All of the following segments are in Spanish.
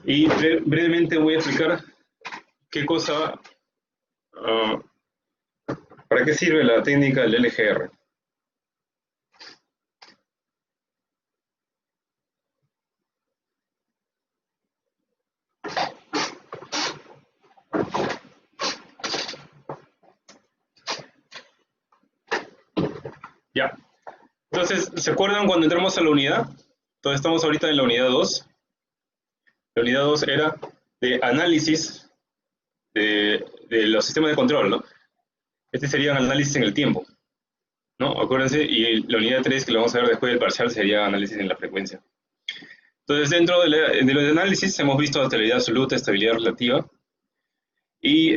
Y brevemente voy a explicar qué cosa, uh, para qué sirve la técnica del LGR. Ya. Entonces, ¿se acuerdan cuando entramos a la unidad? Entonces, estamos ahorita en la unidad 2. La unidad 2 era de análisis de los sistemas de control, ¿no? Este sería un análisis en el tiempo, ¿no? Acuérdense, y la unidad 3, que lo vamos a ver después del parcial, sería análisis en la frecuencia. Entonces, dentro de los análisis hemos visto estabilidad absoluta, estabilidad relativa, y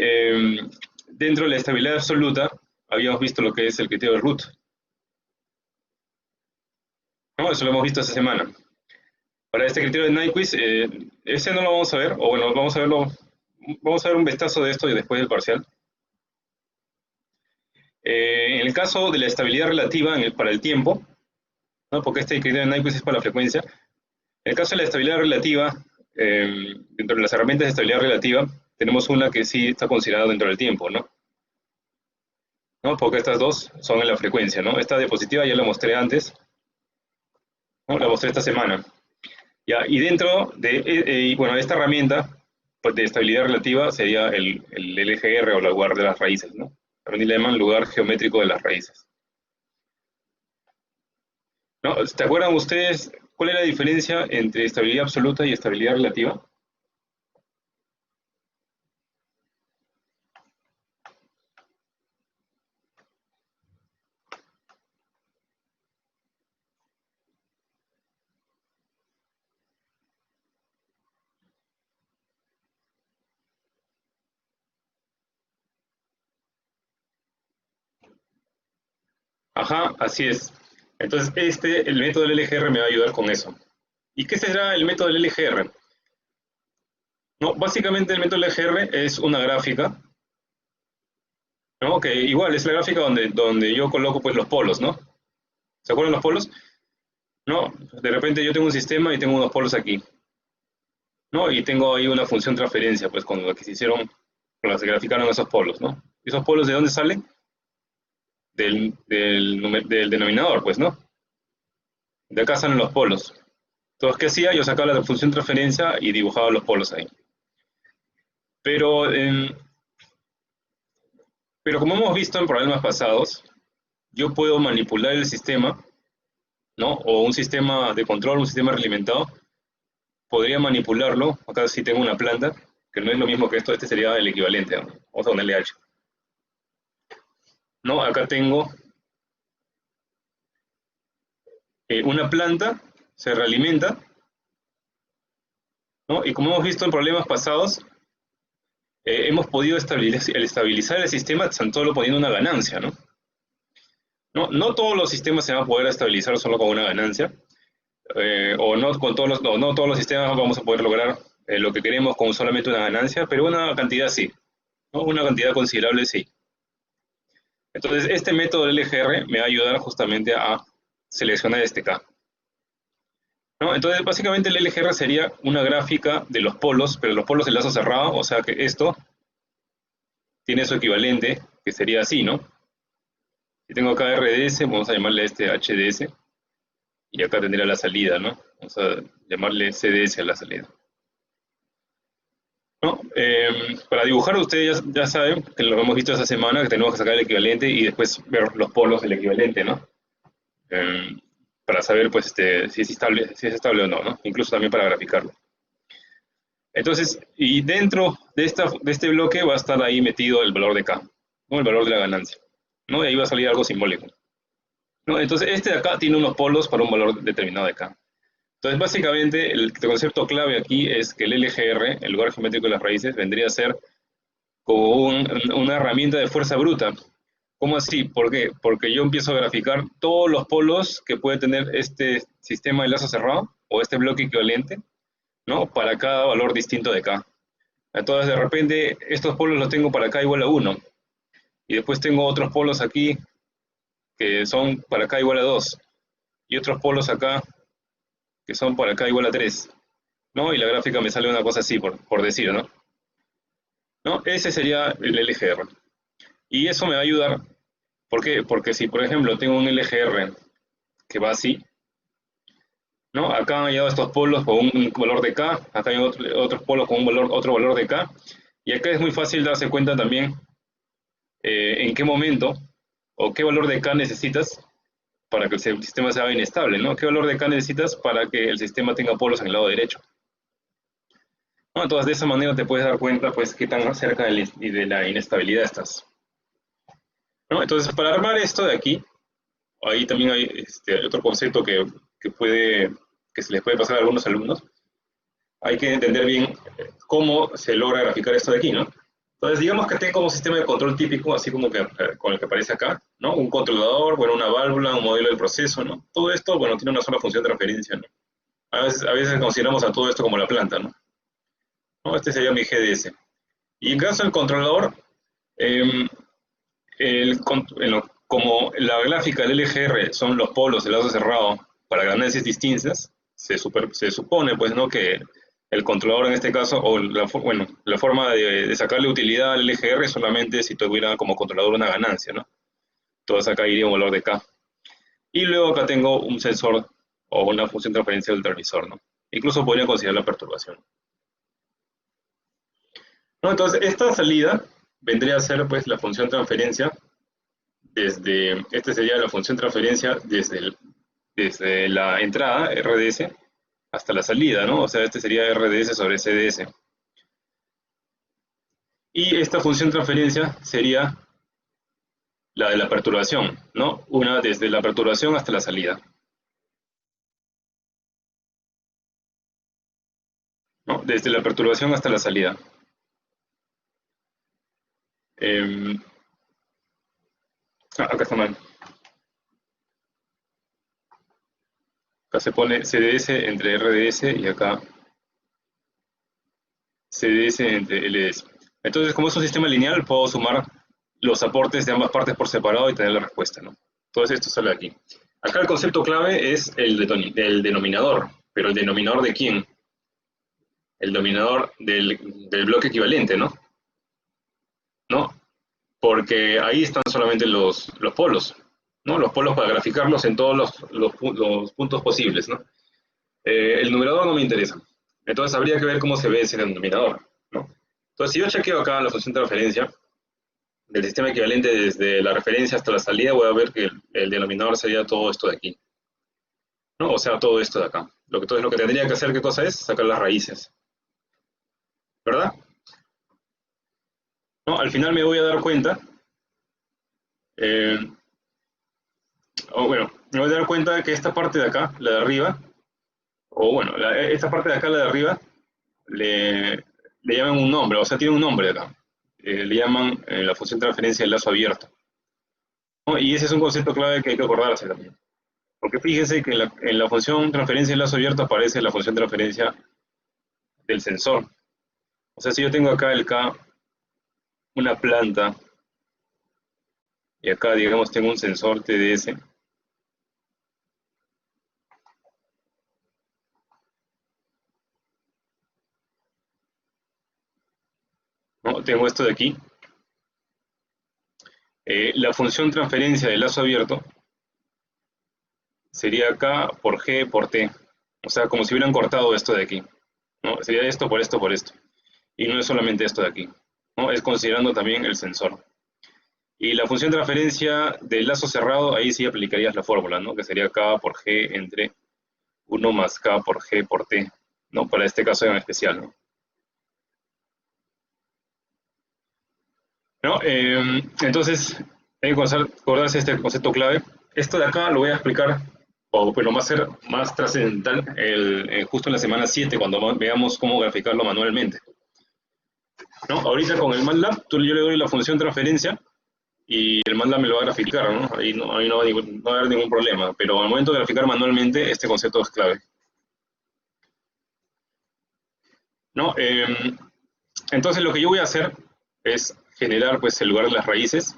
dentro de la estabilidad absoluta habíamos visto lo que es el criterio de Root, ¿no? Eso lo hemos visto esta semana. Para este criterio de Nyquist, ese no lo vamos a ver, o bueno, vamos a ver un vistazo de esto y después del parcial. En el caso de la estabilidad relativa para el tiempo, ¿no? Porque este criterio de Nyquist es para la frecuencia, en el caso de la estabilidad relativa, dentro de las herramientas de estabilidad relativa, tenemos una que sí está considerada dentro del tiempo, ¿no? Porque estas dos son en la frecuencia, ¿no? Esta diapositiva ya la mostré antes, ¿no? La mostré esta semana. Ya, y dentro de bueno, esta herramienta pues, de estabilidad relativa sería el LGR o el lugar de las raíces, ¿no? También le llaman lugar geométrico de las raíces. ¿No? ¿Se acuerdan ustedes cuál es la diferencia entre estabilidad absoluta y estabilidad relativa? Ajá, así es. Entonces, el método del LGR me va a ayudar con eso. ¿Y qué será el método del LGR? No, básicamente el método del LGR es una gráfica, ¿no? Que igual es la gráfica donde yo coloco pues los polos, ¿no? ¿Se acuerdan los polos? No, de repente yo tengo un sistema y tengo unos polos aquí, ¿no? Y tengo ahí una función transferencia, pues con lo que se hicieron, con las que graficaron esos polos, ¿no? ¿Y esos polos de dónde salen? Del denominador, pues, ¿no? De acá salen los polos. Entonces, ¿qué hacía? Yo sacaba la función transferencia y dibujaba los polos ahí. Pero, pero como hemos visto en problemas pasados, yo puedo manipular el sistema, ¿no? O un sistema de control, un sistema realimentado, podría manipularlo. Acá sí tengo una planta, que no es lo mismo que esto, este sería el equivalente, ¿no? Vamos a ponerle H. ¿No? Acá tengo una planta, se realimenta, ¿no? Y como hemos visto en problemas pasados, hemos podido estabilizar el sistema tan solo poniendo una ganancia, ¿no? No todos los sistemas se van a poder estabilizar solo con una ganancia, no todos los sistemas vamos a poder lograr lo que queremos con solamente una ganancia, pero una cantidad sí, ¿no? Una cantidad considerable sí. Entonces, este método del LGR me va a ayudar justamente a seleccionar este K, ¿no? Entonces, básicamente el LGR sería una gráfica de los polos, pero los polos de lazo cerrado, o sea que esto tiene su equivalente, que sería así, ¿no? Si tengo acá RDS, vamos a llamarle a este HDS, y acá tendría la salida, ¿no? Vamos a llamarle CDS a la salida, ¿no? Para dibujar, ustedes ya saben, que lo hemos visto esta semana, que tenemos que sacar el equivalente y después ver los polos del equivalente, ¿no? Para saber, pues, si es estable o no, ¿no? Incluso también para graficarlo. Entonces, y dentro de este bloque va a estar ahí metido el valor de K, ¿no? El valor de la ganancia, ¿no? Y ahí va a salir algo simbólico, ¿no? Entonces, este de acá tiene unos polos para un valor determinado de K. Entonces, básicamente, el concepto clave aquí es que el LGR, el lugar geométrico de las raíces, vendría a ser como una herramienta de fuerza bruta. ¿Cómo así? ¿Por qué? Porque yo empiezo a graficar todos los polos que puede tener este sistema de lazo cerrado, o este bloque equivalente, ¿no? Para cada valor distinto de K. Entonces, de repente, estos polos los tengo para K igual a 1. Y después tengo otros polos aquí que son para K igual a 2. Y otros polos acá que son para K igual a 3. ¿no? Y la gráfica me sale una cosa así, por decir, ¿no? ¿No? Ese sería el LGR. Y eso me va a ayudar, ¿por qué? Porque si, por ejemplo, tengo un LGR que va así, ¿no? Acá han llegado estos polos con un valor de K, acá hay otros polos con otro valor de K, y acá es muy fácil darse cuenta también en qué momento o qué valor de K necesitas para que el sistema sea inestable, ¿no? ¿Qué valor de K necesitas para que el sistema tenga polos en el lado derecho? ¿No? Entonces, de esa manera te puedes dar cuenta, pues, qué tan cerca de la inestabilidad estás, ¿no? Entonces, para armar esto de aquí, ahí también hay otro concepto que se les puede pasar a algunos alumnos. Hay que entender bien cómo se logra graficar esto de aquí, ¿no? Entonces, digamos que tengo un sistema de control típico, así como que con el que aparece acá, ¿no? Un controlador, bueno, una válvula, un modelo del proceso, ¿no? Todo esto, bueno, tiene una sola función de referencia, ¿no? A veces consideramos a todo esto como la planta, ¿no? ¿No? Este sería mi GDS. Y en caso del controlador, eh, como la gráfica del LGR son los polos del lazo cerrado para ganancias distintas, se supone, pues, ¿no? Que el controlador en este caso, o la forma de sacarle utilidad al LGR es solamente si tuviera como controlador una ganancia, ¿no? Entonces acá iría un valor de K. Y luego acá tengo un sensor o una función de referencia del transmisor, ¿no? Incluso podría considerar la perturbación. ¿No? Entonces, esta salida vendría a ser, pues, la función transferencia sería la función transferencia desde la entrada, RDS, hasta la salida, ¿no? O sea, este sería RDS sobre CDS. Y esta función transferencia sería la de la perturbación, ¿no? Una desde la perturbación hasta la salida, ¿no? Desde la perturbación hasta la salida. Acá está mal. Acá se pone CDS entre RDS y acá CDS entre LDS. Entonces, como es un sistema lineal, puedo sumar los aportes de ambas partes por separado y tener la respuesta, ¿no? Entonces, esto sale aquí. Acá el concepto clave es el denominador. ¿Pero el denominador de quién? El denominador del bloque equivalente, ¿no? ¿No? Porque ahí están solamente los polos, ¿no? Los polos para graficarlos en todos los puntos posibles, ¿no? El numerador no me interesa. Entonces habría que ver cómo se ve ese denominador, ¿no? Entonces, si yo chequeo acá la función de referencia del sistema equivalente desde la referencia hasta la salida, voy a ver que el denominador sería todo esto de aquí, ¿no? O sea, todo esto de acá. Entonces, lo que tendría que hacer, ¿qué cosa es? Sacar las raíces, ¿verdad? ¿No? Al final me voy a dar cuenta, eh, bueno, me voy a dar cuenta que esta parte de acá, la de arriba, o bueno, esta parte de acá, la de arriba, le llaman un nombre, o sea, tiene un nombre acá. Le llaman la función de referencia del lazo abierto, ¿no? Y ese es un concepto clave que hay que acordarse también. Porque fíjense que en la función transferencia del lazo abierto aparece la función de transferencia del sensor. O sea, si yo tengo acá el K, una planta, y acá, digamos, tengo un sensor TDS, ¿no? Tengo esto de aquí. La función transferencia del lazo abierto sería K por G por T. O sea, como si hubieran cortado esto de aquí, ¿no? Sería esto por esto por esto. Y no es solamente esto de aquí, ¿no? Es considerando también el sensor. Y la función de transferencia del lazo cerrado, ahí sí aplicarías la fórmula, ¿no? Que sería K por G entre 1 más K por G por T, ¿no? Para este caso en especial, ¿no? ¿No? Entonces, hay que acordarse este concepto clave. Esto de acá lo voy a explicar, o pues lo va a ser más trascendental justo en la semana 7, cuando veamos cómo graficarlo manualmente, ¿no? Ahorita con el MATLAB, yo le doy la función transferencia y el MATLAB me lo va a graficar, ¿no? Ahí no va a haber ningún problema, pero al momento de graficar manualmente, este concepto es clave, ¿no? Entonces, lo que yo voy a hacer es generar, pues, el lugar de las raíces,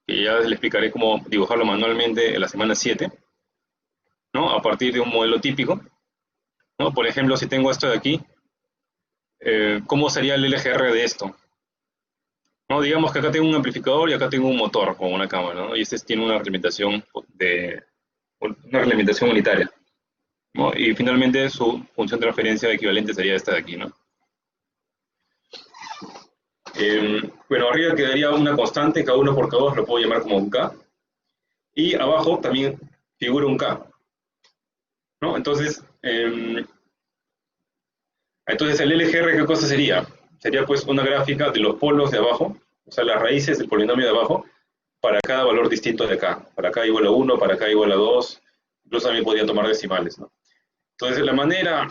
que ya les explicaré cómo dibujarlo manualmente en la semana 7, ¿no? A partir de un modelo típico, ¿no? Por ejemplo, si tengo esto de aquí, ¿cómo sería el LGR de esto? ¿No? Digamos que acá tengo un amplificador y acá tengo un motor con una cámara, ¿no? Y este tiene una reglamentación unitaria, ¿no? Y finalmente su función de transferencia equivalente sería esta de aquí, ¿no? Bueno, arriba quedaría una constante, K1 por K2 lo puedo llamar como un K. Y abajo también figura un K, ¿no? Entonces el LGR, ¿qué cosa sería? Sería pues una gráfica de los polos de abajo, o sea, las raíces del polinomio de abajo, para cada valor distinto de acá. Para acá igual a 1, para acá igual a 2, incluso también podría tomar decimales, ¿no? Entonces la manera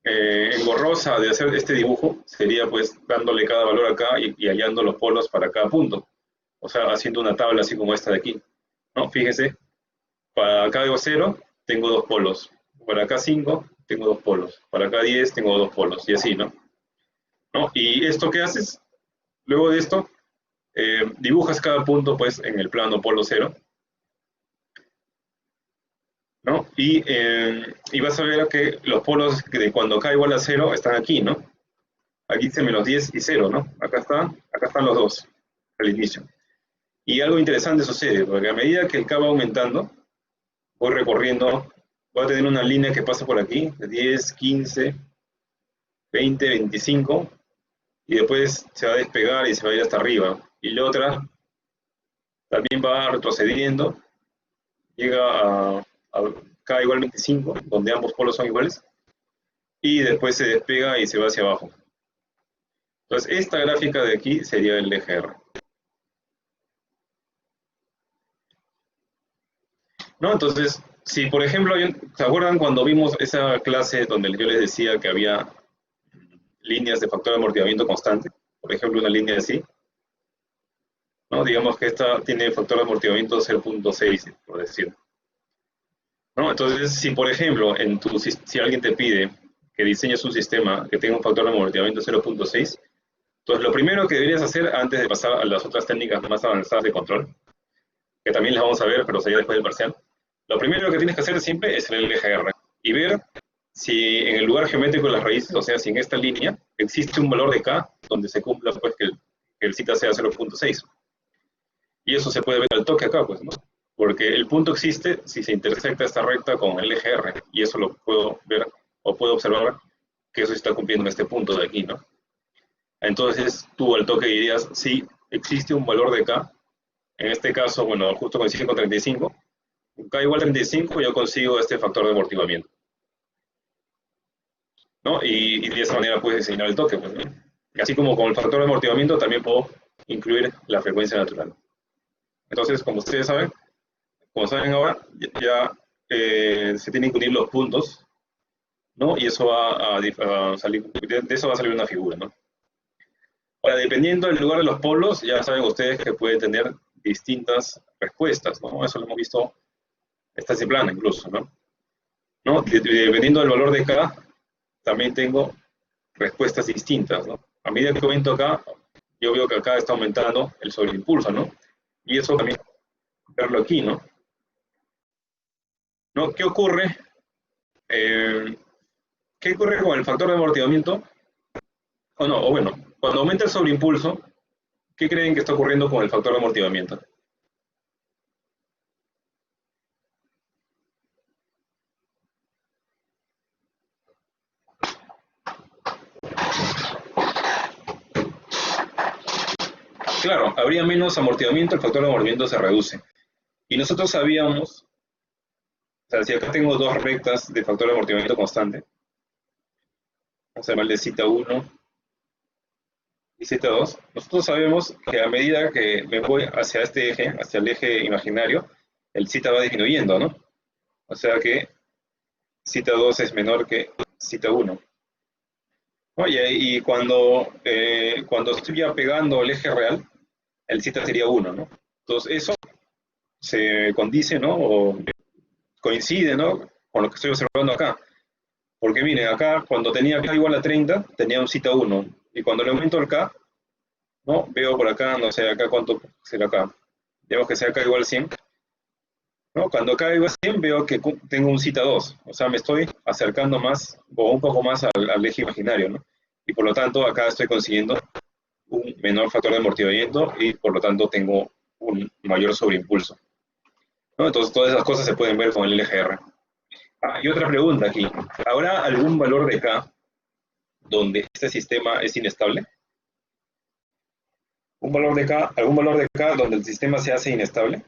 engorrosa de hacer este dibujo sería pues dándole cada valor acá y hallando los polos para cada punto. O sea, haciendo una tabla así como esta de aquí, ¿no? Fíjese, para acá digo 0, tengo dos polos. Para acá 5, tengo dos polos. Para acá 10, tengo dos polos. Y así, ¿no? ¿No? ¿Y esto qué haces? Luego de esto, dibujas cada punto pues en el plano polo 0, ¿no? Y vas a ver que los polos de cuando k igual a 0 están aquí, ¿no? Aquí dice menos 10 y 0, ¿no? Acá están los dos al inicio. Y algo interesante sucede, porque a medida que el k va aumentando, voy recorriendo, voy a tener una línea que pasa por aquí, de 10, 15, 20, 25, y después se va a despegar y se va a ir hasta arriba. Y la otra también va retrocediendo, llega a k igual 25, donde ambos polos son iguales, y después se despega y se va hacia abajo. Entonces, esta gráfica de aquí sería el LGR. ¿No? Entonces, si por ejemplo, ¿se acuerdan cuando vimos esa clase donde yo les decía que había líneas de factor de amortiguamiento constante? Por ejemplo, una línea así, ¿no? Digamos que esta tiene factor de amortiguamiento 0.6, por decir. ¿No? Entonces, si por ejemplo, si alguien te pide que diseñes un sistema que tenga un factor de amortiguamiento 0.6, entonces lo primero que deberías hacer antes de pasar a las otras técnicas más avanzadas de control, que también las vamos a ver, pero sería después del parcial, lo primero que tienes que hacer siempre es el LGR y ver si en el lugar geométrico de las raíces, o sea, si en esta línea existe un valor de K donde se cumpla pues, que el cita sea 0.6. Y eso se puede ver al toque acá, pues, ¿no? Porque el punto existe si se intersecta esta recta con el LGR, y eso lo puedo ver o puedo observar que eso se está cumpliendo en este punto de aquí, ¿no? Entonces tú al toque dirías, sí, existe un valor de K, en este caso, bueno, justo coincide con 35, K igual a 35 yo consigo este factor de amortiguamiento, ¿no? Y de esa manera puedes diseñar el toque, pues, ¿no? Y así como con el factor de amortiguamiento también puedo incluir la frecuencia natural. Entonces, como saben ahora, ya se tienen que unir los puntos, ¿no? Y eso va a salir, de eso va a salir una figura, ¿no? Ahora, dependiendo del lugar de los polos, ya saben ustedes que puede tener distintas respuestas, ¿no? Eso lo hemos visto esta disciplina incluso, ¿no? Dependiendo del valor de K, también tengo respuestas distintas, ¿no? A medida que aumento acá, yo veo que acá está aumentando el sobreimpulso, ¿no? Y eso también verlo aquí, ¿no? ¿No? ¿Qué ocurre? ¿Qué ocurre con el factor de amortiguamiento? O no, o bueno, cuando aumenta el sobreimpulso, ¿qué creen que está ocurriendo con el factor de amortiguamiento? Claro, habría menos amortiguamiento, el factor de amortiguamiento se reduce. Y nosotros sabíamos, o sea, si acá tengo dos rectas de factor de amortiguamiento constante, vamos a llamarle cita 1 y cita 2, nosotros sabemos que a medida que me voy hacia este eje, hacia el eje imaginario, el cita va disminuyendo, ¿no? O sea que cita 2 es menor que cita 1. Oye, y cuando estoy ya pegando el eje real, el cita sería 1, ¿no? Entonces eso se condice, ¿no? O coincide, ¿no? Con lo que estoy observando acá. Porque miren, acá cuando tenía K igual a 30, tenía un cita 1. Y cuando le aumento el K, ¿no? Veo por acá, no sé, acá cuánto será acá. Digamos que sea K igual a 100. ¿No? Cuando K igual a 100 veo que tengo un cita 2. O sea, me estoy acercando más, o un poco más al eje imaginario, ¿no? y por lo tanto acá estoy consiguiendo un menor factor de amortiguamiento y por lo tanto tengo un mayor sobreimpulso, ¿no? Entonces todas esas cosas se pueden ver con el LGR. Y otra pregunta aquí, ¿habrá algún valor de K donde este sistema es inestable? ¿Algún valor de K donde el sistema se hace inestable?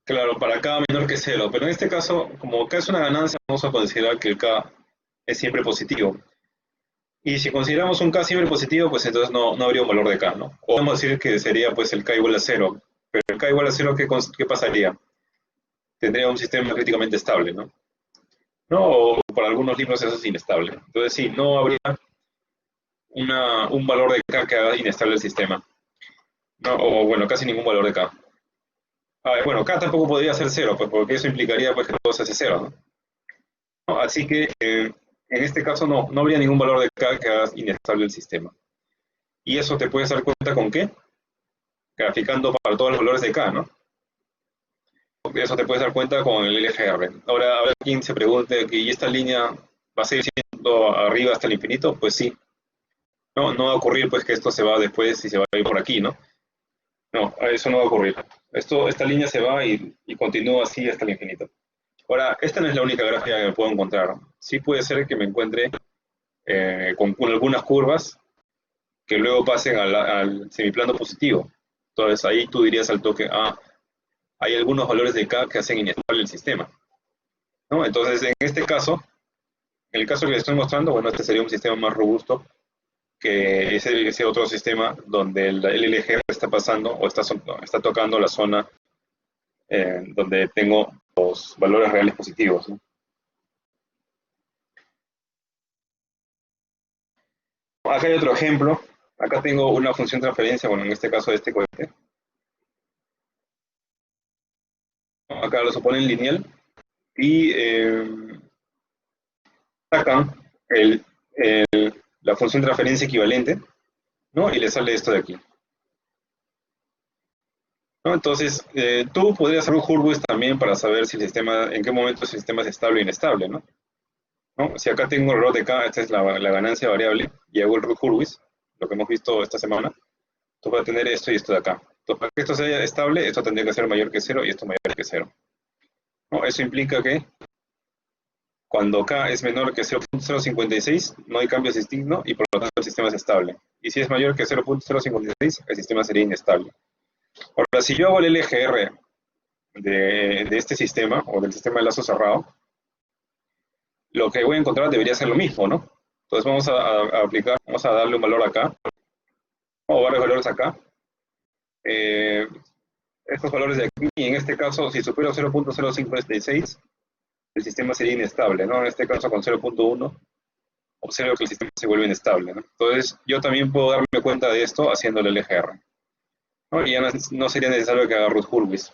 Claro, para K menor que cero, pero en este caso, como K es una ganancia, vamos a considerar que el K es siempre positivo. Y si consideramos un K siempre positivo, pues entonces no habría un valor de K, ¿no? O podemos decir que sería pues el K igual a cero. Pero el K igual a cero, ¿qué pasaría? Tendría un sistema críticamente estable, ¿no? ¿No? O para algunos libros eso es inestable. Entonces sí, no habría un valor de K que haga inestable el sistema. ¿No? O bueno, casi ningún valor de K. Bueno, K tampoco podría ser cero, pues porque eso implicaría pues, que todo se hace cero, ¿no? ¿No? Así que en este caso no habría ningún valor de K que haga inestable el sistema. Y eso te puedes dar cuenta con qué? Graficando para todos los valores de K, ¿no? Eso te puedes dar cuenta con el LGR. Ahora, habrá quien se pregunte que ¿y esta línea va a seguir siendo arriba hasta el infinito? Pues sí. No va a ocurrir pues que esto se va después y se va a ir por aquí, ¿no? No, eso no va a ocurrir. Esta línea se va y continúa así hasta el infinito. Ahora, esta no es la única gráfica que me puedo encontrar. Sí puede ser que me encuentre con algunas curvas que luego pasen al semiplano positivo. Entonces ahí tú dirías al toque, hay algunos valores de K que hacen inestable el sistema, ¿no? Entonces, en este caso, en el caso que les estoy mostrando, bueno, este sería un sistema más robusto que ese otro sistema donde el LGR está pasando o está tocando la zona donde tengo los valores reales positivos, ¿no? Acá hay otro ejemplo. Acá tengo una función de transferencia, bueno, en este caso de este cohete. Acá lo suponen lineal y sacan la función de transferencia equivalente, ¿no? Y le sale esto de aquí, ¿no? Entonces, tú podrías hacer un Hurwitz también para saber si el sistema, en qué momento el sistema es estable o inestable, ¿no? ¿No? Si acá tengo el ROT de K, esta es la ganancia variable, y hago el Hurwitz, lo que hemos visto esta semana, tú vas a tener esto y esto de acá. Entonces, para que esto sea estable, esto tendría que ser mayor que cero y esto mayor que cero, ¿no? Eso implica que cuando K es menor que 0.056, no hay cambios de signo y por lo tanto el sistema es estable. Y si es mayor que 0.056, el sistema sería inestable. Ahora, si yo hago el LGR de este sistema, o del sistema de lazo cerrado, lo que voy a encontrar debería ser lo mismo, ¿no? Entonces vamos a aplicar, vamos a darle un valor acá, o varios valores acá. Estos valores de aquí, y en este caso, si supera 0.0536, el sistema sería inestable, ¿no? En este caso con 0.1, observo que el sistema se vuelve inestable, ¿no? Entonces, yo también puedo darme cuenta de esto haciendo el LGR, ¿no? Y ya no sería necesario que haga Ruth Hurwitz.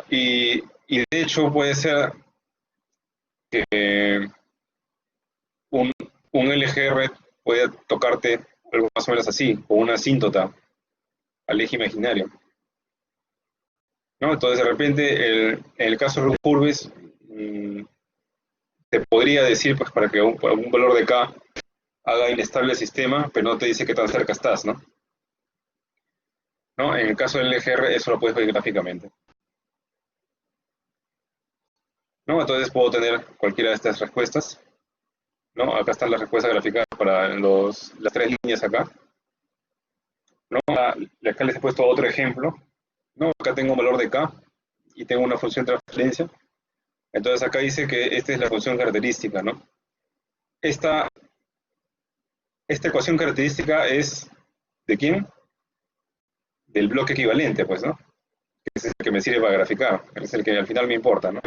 Y de hecho puede ser que un LGR puede tocarte algo más o menos así, con una asíntota al eje imaginario, ¿no? Entonces, de repente, en el caso de Ruth Hurwitz, te podría decir, pues, para que un valor de K haga inestable el sistema, pero no te dice qué tan cerca estás, ¿no? ¿No? En el caso del LGR, eso lo puedes ver gráficamente, ¿no? Entonces puedo tener cualquiera de estas respuestas, ¿no? Acá están las respuestas graficadas para las tres líneas acá, ¿no? Acá les he puesto otro ejemplo, ¿no? Acá tengo un valor de K y tengo una función de transferencia. Entonces acá dice que esta es la función característica, ¿no? Esta ecuación característica es ¿de quién? Del bloque equivalente, pues, ¿no? que es el que me sirve para graficar, es el que al final me importa, ¿no?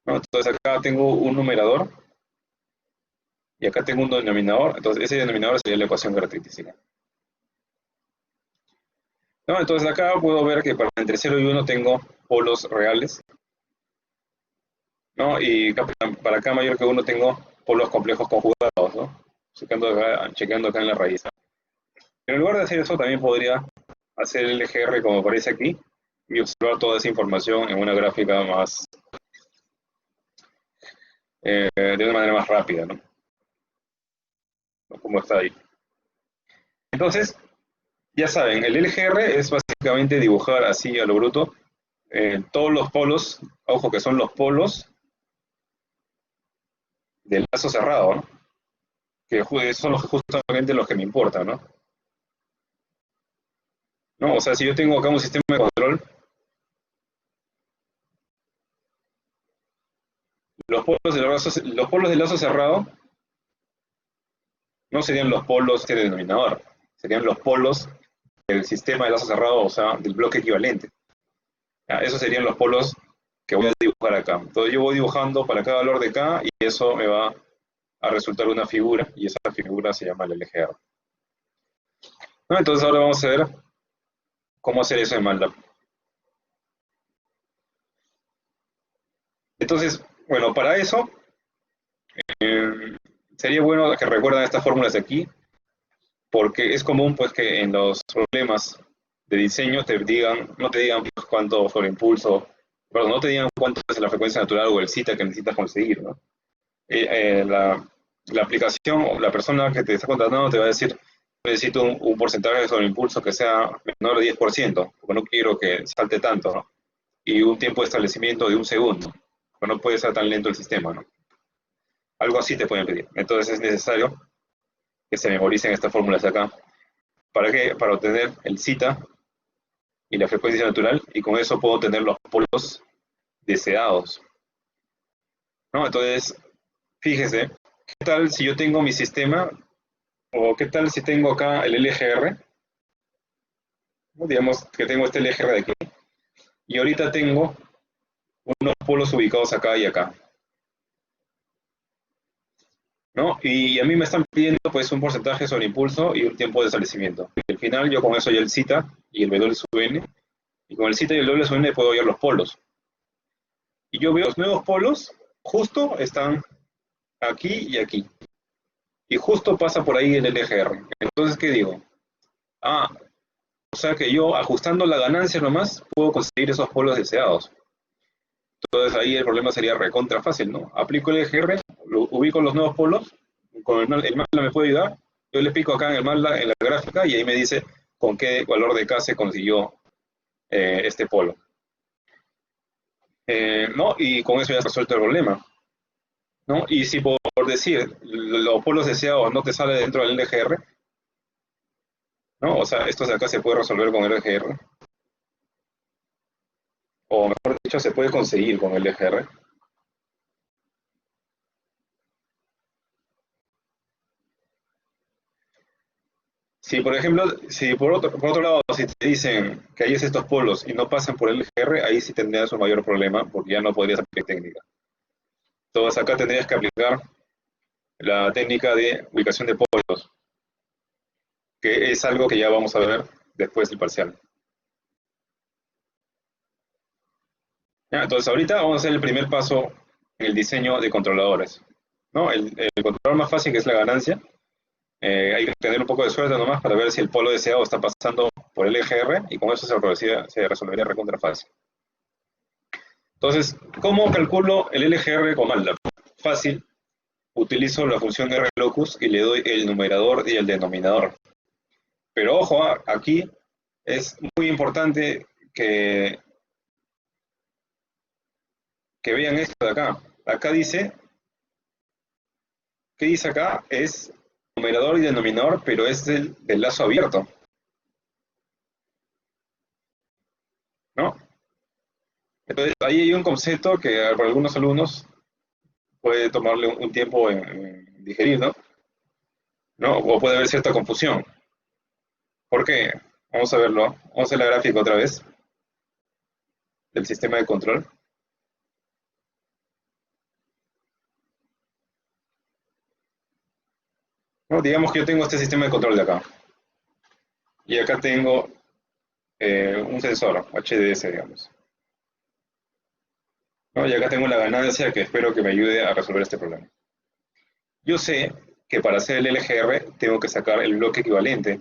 ¿No? Entonces acá tengo un numerador y acá tengo un denominador, entonces ese denominador sería la ecuación característica. ¿No? Entonces acá puedo ver que entre 0 y 1 tengo polos reales, ¿no? Y para acá mayor que 1 tengo polos complejos conjugados, ¿no? Chequeando acá en la raíz. Pero en lugar de hacer eso, también podría hacer el LGR como aparece aquí y observar toda esa información en una gráfica más, de una manera más rápida, ¿no? Como está ahí. Entonces, ya saben, el LGR es básicamente dibujar así a lo bruto todos los polos, ojo que son los polos del lazo cerrado, ¿no? Que son justamente los que me importan, ¿no? ¿No? O sea, si yo tengo acá un sistema de control, los polos del lazo cerrado no serían los polos del denominador, serían los polos del sistema de lazo cerrado, o sea, del bloque equivalente. ¿Ya? Esos serían los polos que voy a dibujar acá. Entonces yo voy dibujando para cada valor de K y eso me va a resultar una figura, y esa figura se llama el LGR. ¿No? Entonces ahora vamos a ver cómo hacer eso en MATLAB. Entonces, bueno, para eso sería bueno que recuerden estas fórmulas de aquí, porque es común pues que en los problemas de diseño te digan, no te digan pues, cuánto sobreimpulso, perdón, no te digan cuánto es la frecuencia natural o el zeta que necesitas conseguir, ¿no? La aplicación o la persona que te está contratando te va a decir, necesito un porcentaje de sobreimpulso que sea menor de 10%, porque no quiero que salte tanto, ¿no? Y un tiempo de establecimiento de 1 segundo, porque no puede ser tan lento el sistema, ¿no? Algo así te pueden pedir. Entonces es necesario que se memoricen estas fórmulas de acá. ¿Para qué? Para obtener el zeta y la frecuencia natural, y con eso puedo obtener los polos deseados, ¿no? Entonces, fíjese, ¿qué tal si yo tengo mi sistema, o qué tal si tengo acá el LGR? ¿No? Digamos que tengo este LGR de aquí, y ahorita tengo unos polos ubicados acá y acá, ¿no? Y a mí me están pidiendo pues un porcentaje sobre impulso y un tiempo de establecimiento. Y al final yo con eso ya el zeta y el W sub n, y con el zeta y el W sub n puedo hallar los polos. Y yo veo los nuevos polos, justo están aquí y aquí. Y justo pasa por ahí el LGR. Entonces, ¿qué digo? Ah, o sea que yo ajustando la ganancia nomás puedo conseguir esos polos deseados. Entonces ahí el problema sería recontra fácil, ¿no? Aplico el LGR, ubico los nuevos polos, con el MATLAB me puede ayudar, yo le pico acá en el MATLAB, en la gráfica, y ahí me dice con qué valor de K se consiguió este polo. ¿No? Y con eso ya se resuelto el problema, ¿no? Y si por decir los polos deseados no te sale dentro del LGR, ¿no? O sea, esto de acá se puede resolver con el LGR, o mejor dicho, se puede conseguir con el LGR. Si, por ejemplo, si por otro lado, si te dicen que hay estos polos y no pasan por el LGR, ahí sí tendrías un mayor problema porque ya no podrías aplicar técnica. Entonces acá tendrías que aplicar la técnica de ubicación de polos, que es algo que ya vamos a ver después del parcial. ¿Ya? Entonces ahorita vamos a hacer el primer paso en el diseño de controladores, ¿no? El controlador más fácil, que es la ganancia. Hay que tener un poco de suerte nomás para ver si el polo deseado está pasando por el LGR, y con eso se resolvería recontra fácil. Entonces, ¿cómo calculo el LGR con MATLAB? Fácil, utilizo la función RLOCUS y le doy el numerador y el denominador. Pero ojo, aquí es muy importante que vean esto de acá. Acá dice, ¿qué dice acá? Es numerador y denominador, pero es del lazo abierto, ¿no? Entonces, ahí hay un concepto que para algunos alumnos puede tomarle un tiempo en digerir, ¿no? ¿No? O puede haber cierta confusión. ¿Por qué? Vamos a verlo. Vamos a hacer la gráfica otra vez del sistema de control. ¿No? Digamos que yo tengo este sistema de control de acá. Y acá tengo un sensor, HDS, digamos. ¿No? Y acá tengo la ganancia que espero que me ayude a resolver este problema. Yo sé que para hacer el LGR tengo que sacar el bloque equivalente,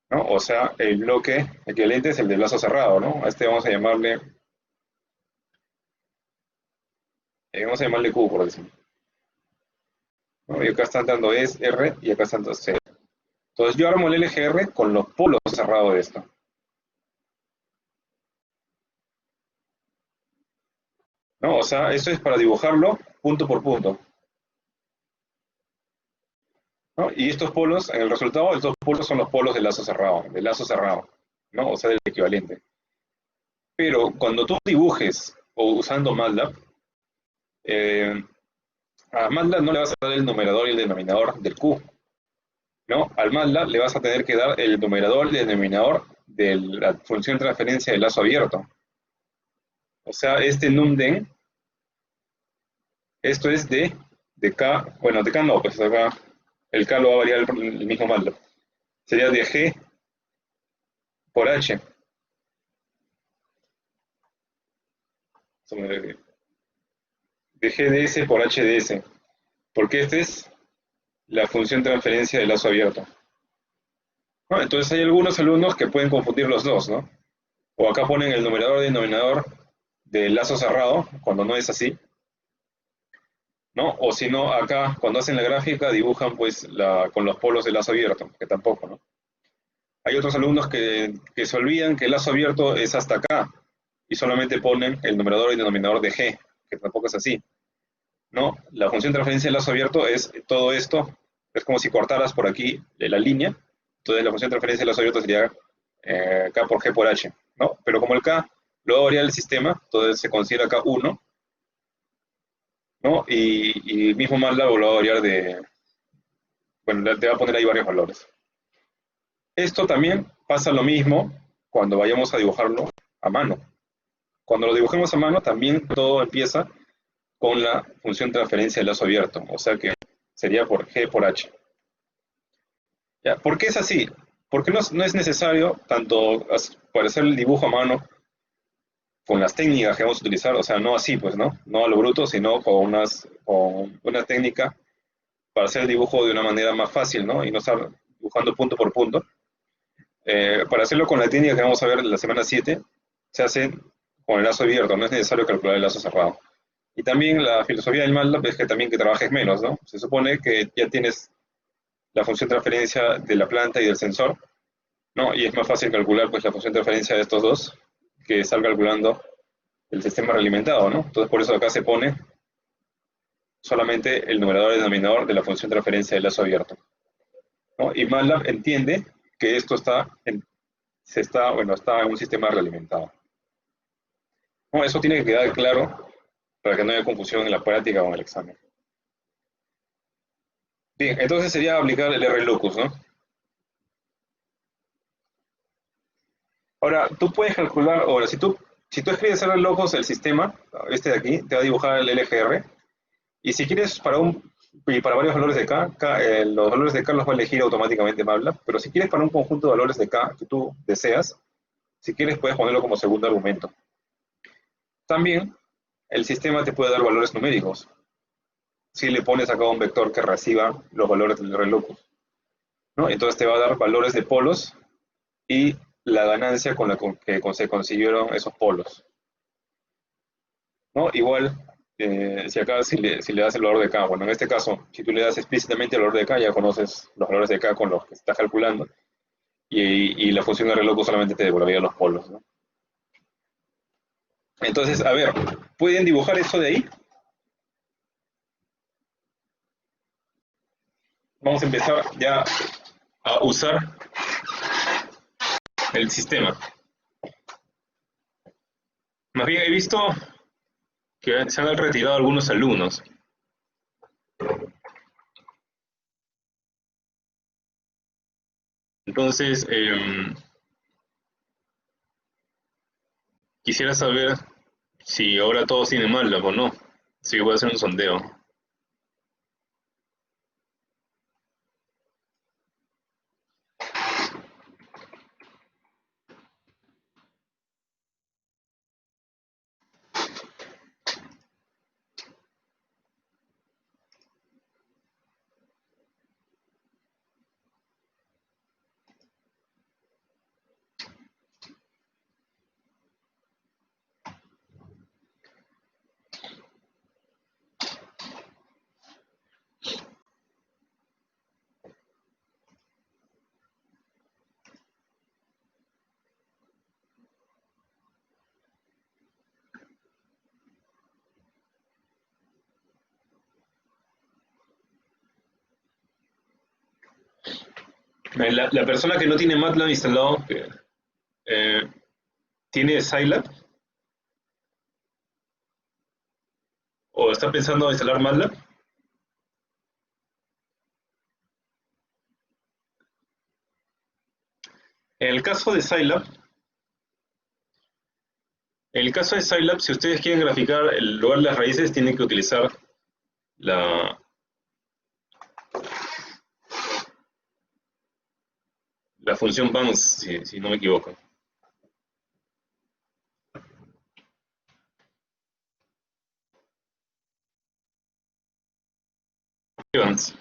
¿no? O sea, el bloque equivalente es el de lazo cerrado, ¿no? A este vamos a llamarle Q, por decirlo. ¿No? Y acá están dando es R y acá están dando C. Entonces yo armo el LGR con los polos cerrados de esto. ¿No? O sea, eso es para dibujarlo punto por punto. ¿No? Y estos polos, en el resultado, estos polos son los polos del lazo cerrado, ¿no? O sea, del equivalente. Pero cuando tú dibujes o usando MATLAB, eh, a MATLAB no le vas a dar el numerador y el denominador del Q, ¿no? Al MATLAB le vas a tener que dar el numerador y el denominador de la función de transferencia del lazo abierto. O sea, este numden, esto es de K, bueno, de K no, pues acá el K lo va a variar el mismo MATLAB. Sería de G por H. De GDS por HDS. Porque esta es la función de transferencia del lazo abierto. Bueno, entonces hay algunos alumnos que pueden confundir los dos, ¿no? O acá ponen el numerador y denominador del lazo cerrado, cuando no es así, ¿no? O si no, acá cuando hacen la gráfica dibujan pues con los polos del lazo abierto, que tampoco, ¿no? Hay otros alumnos que se olvidan que el lazo abierto es hasta acá y solamente ponen el numerador y denominador de G, que tampoco es así, ¿no? La función de transferencia del lazo abierto es todo esto, es como si cortaras por aquí la línea, entonces la función de transferencia del lazo abierto sería K por G por H, ¿no? Pero como el K lo va a variar el sistema, entonces se considera acá 1, ¿no? Y mismo MATLAB lo va a variar bueno, te va a poner ahí varios valores. Esto también pasa lo mismo cuando vayamos a dibujarlo a mano. Cuando lo dibujemos a mano, también todo empieza con la función de transferencia del lazo abierto, o sea que sería por G por H. ¿Ya? ¿Por qué es así? Porque no es necesario tanto para hacer el dibujo a mano con las técnicas que vamos a utilizar, o sea, no así, pues, ¿no? No a lo bruto, sino con una técnica para hacer el dibujo de una manera más fácil, ¿no? Y no estar dibujando punto por punto. Para hacerlo con la técnica que vamos a ver en la semana 7, se hace con el lazo abierto, no es necesario calcular el lazo cerrado. Y también la filosofía del MATLAB es que también que trabajes menos, ¿no? Se supone que ya tienes la función de transferencia de la planta y del sensor, ¿no? Y es más fácil calcular pues la función de transferencia de estos dos que estar calculando el sistema realimentado, ¿no? Entonces por eso acá se pone solamente el numerador y el denominador de la función de transferencia del lazo abierto, ¿no? Y MATLAB entiende que esto está en un sistema realimentado. No, eso tiene que quedar claro para que no haya confusión en la práctica o en el examen. Bien, entonces sería aplicar el R-Locus, ¿no? Ahora, tú puedes calcular, ahora, si tú escribes R-Locus, el sistema, este de aquí, te va a dibujar el LGR, y si quieres y para varios valores de K, los valores de K los va a elegir automáticamente MATLAB, pero si quieres para un conjunto de valores de K que tú deseas, si quieres puedes ponerlo como segundo argumento. También, el sistema te puede dar valores numéricos, si le pones acá un vector que reciba los valores del R-Locus, ¿no? Entonces te va a dar valores de polos y la ganancia con la que se consiguieron esos polos, ¿no? Igual, si acá si le das el valor de K, bueno, en este caso, si tú le das explícitamente el valor de K, ya conoces los valores de K con los que estás calculando, y la función de reloj solamente te devolvería los polos, ¿no? Entonces, a ver, ¿pueden dibujar eso de ahí? Vamos a empezar ya a usar el sistema. Más bien he visto que se han retirado algunos alumnos. Entonces, quisiera saber si ahora todos tienen MATLAB o no. Así que voy a hacer un sondeo. La persona que no tiene MATLAB instalado, eh, ¿tiene Scilab? ¿O está pensando en instalar MATLAB? En el caso de Scilab, si ustedes quieren graficar el lugar de las raíces, tienen que utilizar la, la función bounce, si no me equivoco. Bounce.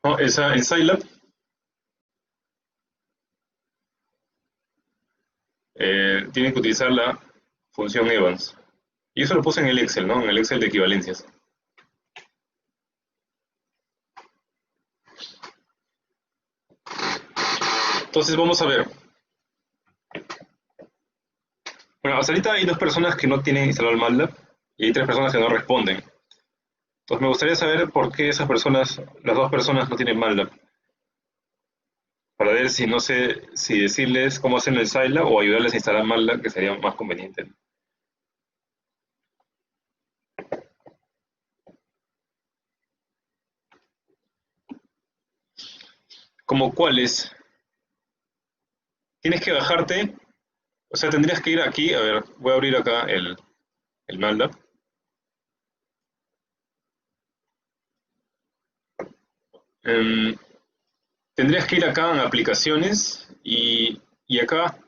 No, esa, en Scilab tienen que utilizar la función Evans. Y eso lo puse en el Excel, ¿no? En el Excel de equivalencias. Entonces vamos a ver. Bueno, hasta ahorita hay dos personas que no tienen instalado el MATLAB y hay tres personas que no responden. Entonces me gustaría saber por qué esas personas, las dos personas no tienen MATLAB. Para ver si no sé si decirles cómo hacen el Scilab o ayudarles a instalar MATLAB, que sería más conveniente. ¿Como cuáles? Tienes que bajarte, o sea, tendrías que ir aquí, a ver, voy a abrir acá el MATLAB. Em, Tendrías que ir acá en aplicaciones y acá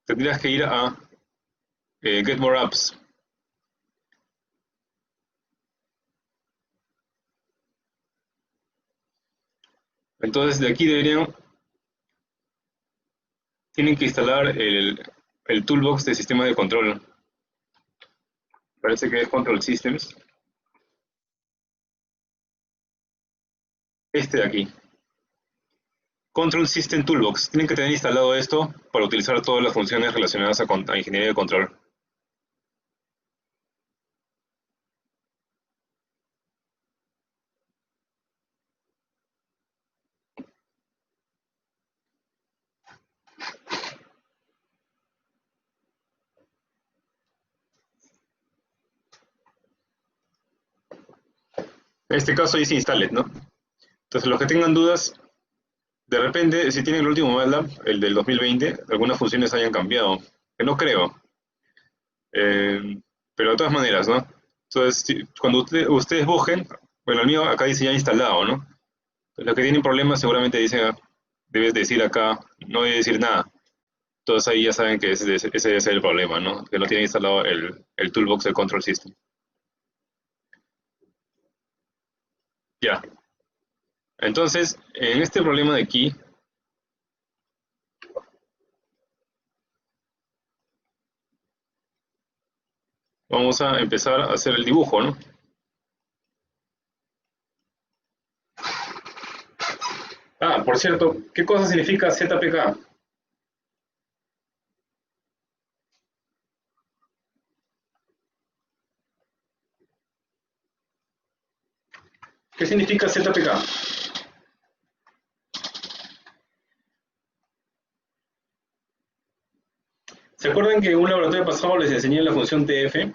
tendrías que ir a Get More Apps. Entonces de aquí tienen que instalar el toolbox de sistema de control. Parece que es Control Systems. Este de aquí. Control System Toolbox. Tienen que tener instalado esto para utilizar todas las funciones relacionadas a ingeniería de control. En este caso dice Installed, ¿no? Entonces los que tengan dudas, de repente, si tienen el último MATLAB, el del 2020, algunas funciones hayan cambiado. Que no creo. Eh, pero de todas maneras, ¿no? Entonces, cuando ustedes busquen, bueno, el mío acá dice ya instalado, ¿no? Los que tienen problemas seguramente dicen, debes decir acá, no debe decir nada. Entonces ahí ya saben que ese debe ser el problema, ¿no? Que no tienen instalado el toolbox de Control System. Ya. Entonces, en este problema de aquí, vamos a empezar a hacer el dibujo, ¿no? Ah, por cierto, ¿qué cosa significa ZPK? ¿Qué significa ZPK? ¿Se acuerdan que en un laboratorio pasado les enseñé la función TF?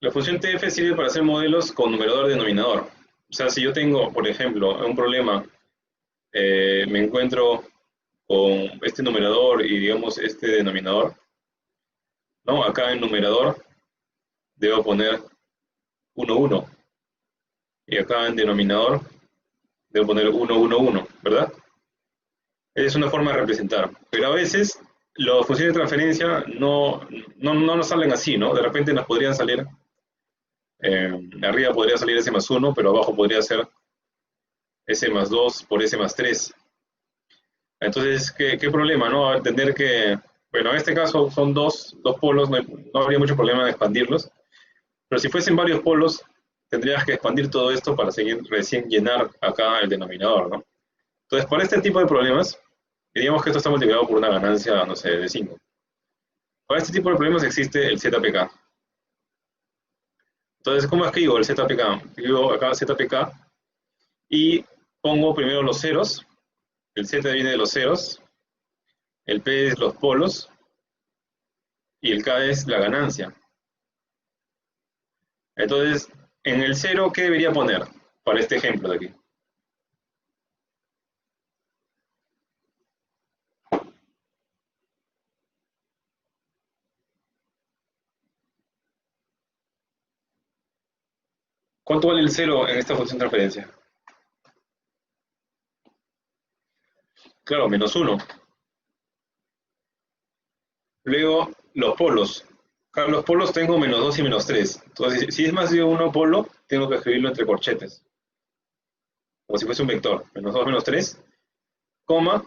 La función TF sirve para hacer modelos con numerador-denominador. O sea, si yo tengo, por ejemplo, un problema, me encuentro con este numerador y, digamos, este denominador, ¿no? Acá en numerador debo poner 1, 1. Y acá en denominador debo poner 1, 1, 1, ¿verdad? Es una forma de representar. Pero a veces las funciones de transferencia no nos salen así, ¿no? De repente nos podrían salir, arriba podría salir s más 1, pero abajo podría ser s más 2 por s más 3. Entonces, ¿qué problema, no? Entender que, bueno, en este caso son dos polos, no habría mucho problema en expandirlos, pero si fuesen varios polos, tendrías que expandir todo esto para seguir recién llenar acá el denominador, ¿no? Entonces, para este tipo de problemas, diríamos que esto está multiplicado por una ganancia, no sé, de 5. Para este tipo de problemas existe el ZPK. Entonces, ¿cómo escribo el ZPK? Escribo acá ZPK y pongo primero los ceros. El Z viene de los ceros, el P es los polos y el K es la ganancia. Entonces, en el 0, ¿qué debería poner para este ejemplo de aquí? ¿Cuánto vale el 0 en esta función de transferencia? Claro, menos 1. Luego, los polos. Claro, los polos tengo menos 2 y menos 3. Entonces, si es más de uno polo, tengo que escribirlo entre corchetes. Como si fuese un vector. Menos 2 menos 3, coma,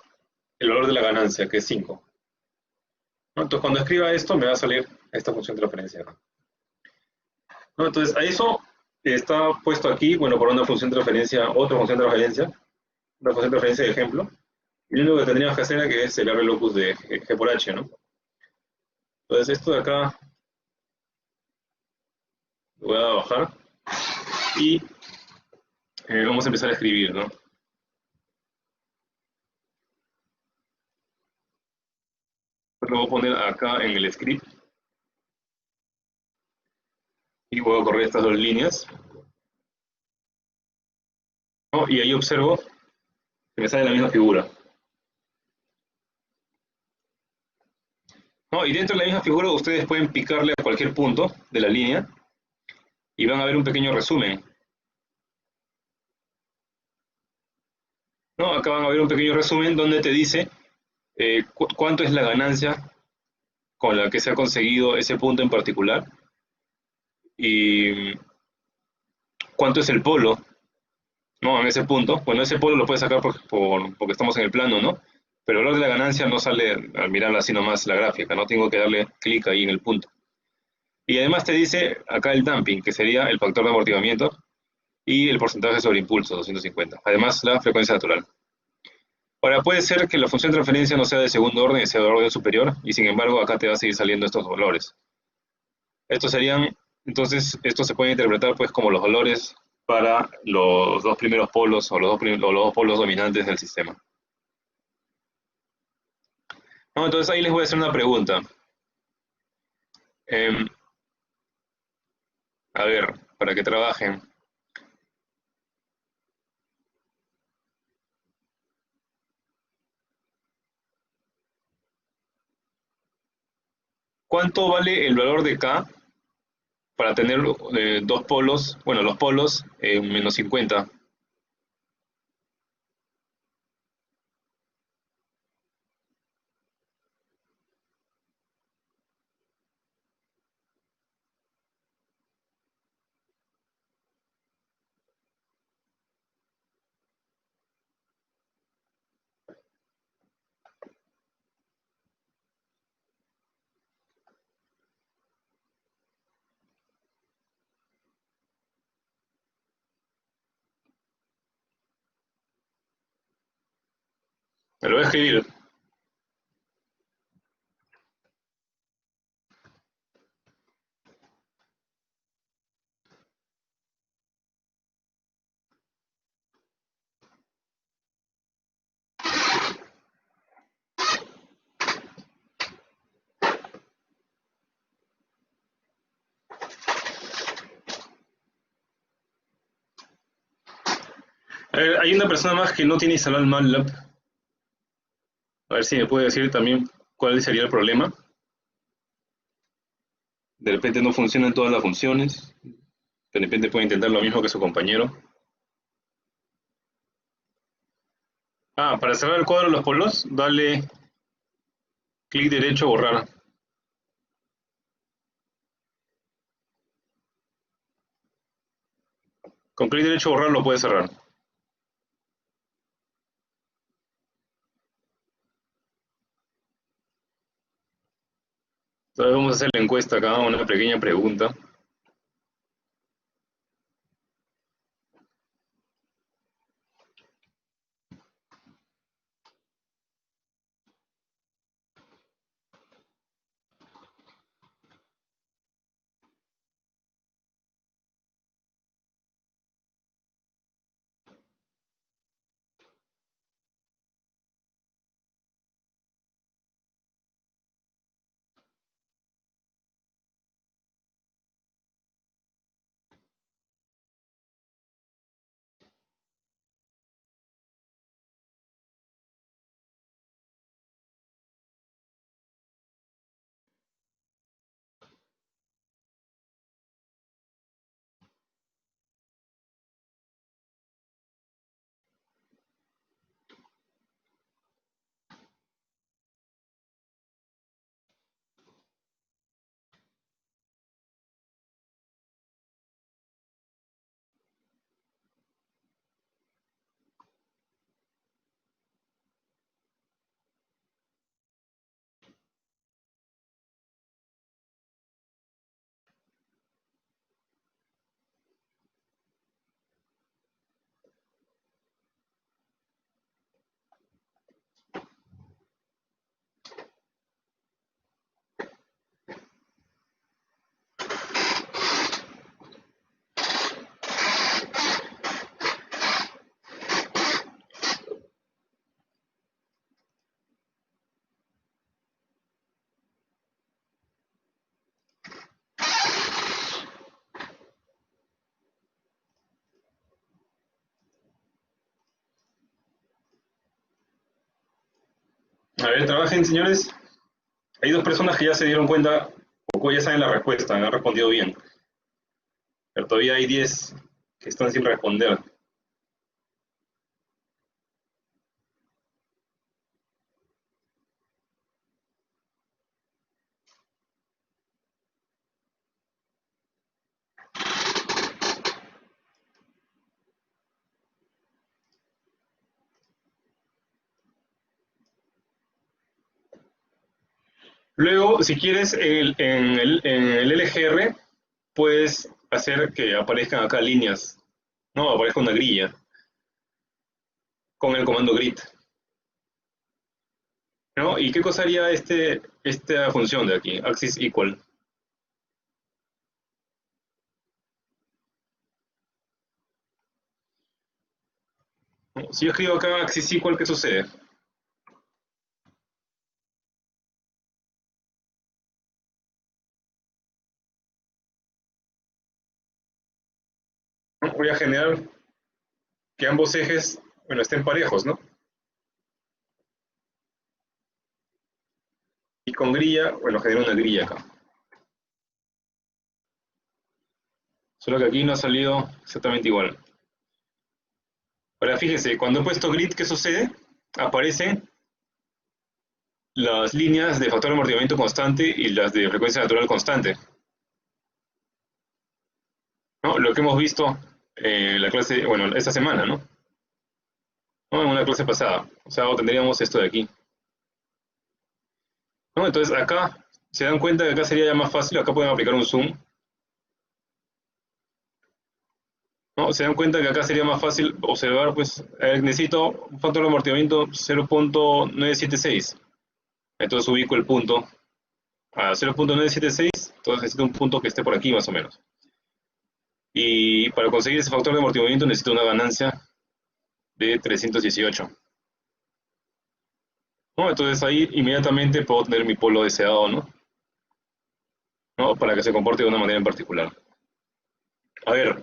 el valor de la ganancia, que es 5. ¿No? Entonces, cuando escriba esto, me va a salir esta función de transferencia. ¿No? Entonces, a eso está puesto aquí, bueno, por una función de transferencia, otra función de transferencia, una función de transferencia de ejemplo. Y lo único que tendríamos que hacer es el R locus de G por H, ¿no? Entonces, esto de acá lo voy a bajar y vamos a empezar a escribir, ¿no? Lo voy a poner acá en el script y voy a correr estas dos líneas, ¿no? Y ahí observo que me sale la misma figura, ¿no? Y dentro de la misma figura ustedes pueden picarle a cualquier punto de la línea y van a ver un pequeño resumen, ¿no? Acá van a ver un pequeño resumen donde te dice cuánto es la ganancia con la que se ha conseguido ese punto en particular y cuánto es el polo, ¿no? En ese punto. Bueno, ese polo lo puedes sacar porque estamos en el plano, ¿no? Pero el valor de la ganancia no sale al mirar así nomás la gráfica, ¿no? Tengo que darle clic ahí en el punto. Y además te dice acá el damping, que sería el factor de amortiguamiento, y el porcentaje sobre impulso, 250. Además, la frecuencia natural. Ahora, puede ser que la función de transferencia no sea de segundo orden, sea de orden superior, y sin embargo acá te va a seguir saliendo estos valores. Estos serían, entonces, esto se puede interpretar pues como los valores para los dos primeros polos o los dos polos dominantes del sistema. No, entonces ahí les voy a hacer una pregunta. Eh, a ver, para que trabajen. ¿Cuánto vale el valor de K para tener dos polos, bueno, los polos menos 50? Me lo voy a escribir. A ver, hay una persona más que no tiene instalado el MATLAB. A ver si me puede decir también cuál sería el problema. De repente no funcionan todas las funciones. De repente puede intentar lo mismo que su compañero. Ah, para cerrar el cuadro de los polos, dale clic derecho, borrar. Con clic derecho, borrar lo puede cerrar. Entonces vamos a hacer la encuesta acá, una pequeña pregunta. A ver, trabajen, señores. Hay dos personas que ya se dieron cuenta, o ya saben la respuesta, han respondido bien. Pero todavía hay 10 que están sin responder. Luego, si quieres, en el LGR puedes hacer que aparezcan acá líneas, no, aparezca una grilla con el comando grid, ¿no? ¿Y qué cosa haría esta función de aquí, axis equal? ¿No? Si yo escribo acá axis equal, ¿qué sucede? ¿No? Voy a generar que ambos ejes, bueno, estén parejos, ¿no? Y con grilla, bueno, genero una grilla acá. Solo que aquí no ha salido exactamente igual. Ahora fíjense, cuando he puesto grid, ¿qué sucede? Aparecen las líneas de factor de amortiguamiento constante y las de frecuencia natural constante, ¿no? Lo que hemos visto en la clase, bueno, esta semana, ¿no? ¿No? En una clase pasada. O sea, tendríamos esto de aquí, ¿no? Entonces acá, se dan cuenta que acá sería ya más fácil, acá pueden aplicar un zoom, ¿no? Se dan cuenta que acá sería más fácil observar, pues, necesito un factor de amortiguamiento 0.976. Entonces ubico el punto a 0.976, entonces necesito un punto que esté por aquí más o menos. Y para conseguir ese factor de amortiguamiento necesito una ganancia de 318. ¿No? Entonces ahí inmediatamente puedo tener mi polo deseado, ¿no? ¿No? Para que se comporte de una manera en particular. A ver,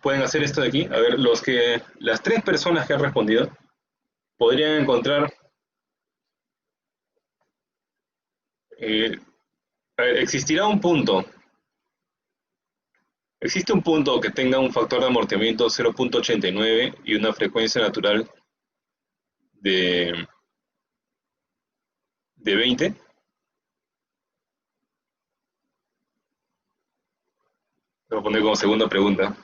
pueden hacer esto de aquí. A ver, las tres personas que han respondido podrían encontrar, eh, a ver, existe un punto que tenga un factor de amortiguamiento 0,89 y una frecuencia natural de, de 20. Lo voy a poner como segunda pregunta.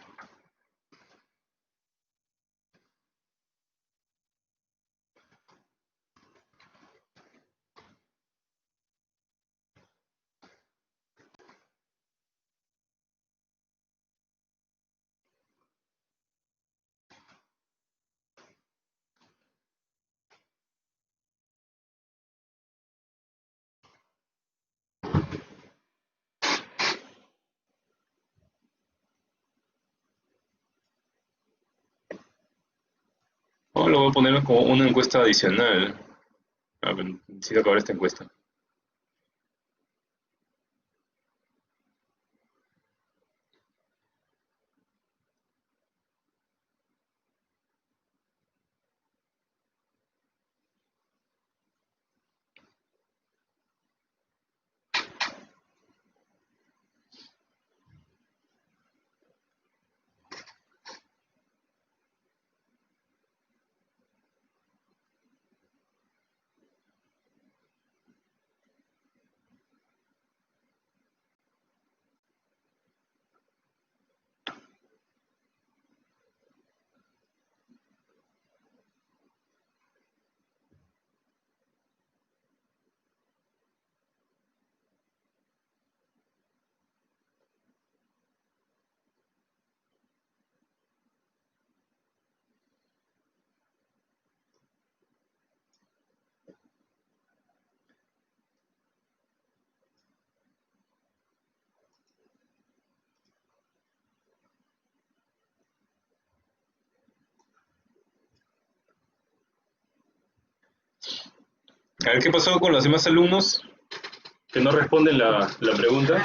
O lo voy a poner como una encuesta adicional. A ver, necesito acabar esta encuesta. A ver qué pasó con los demás alumnos que no responden la pregunta.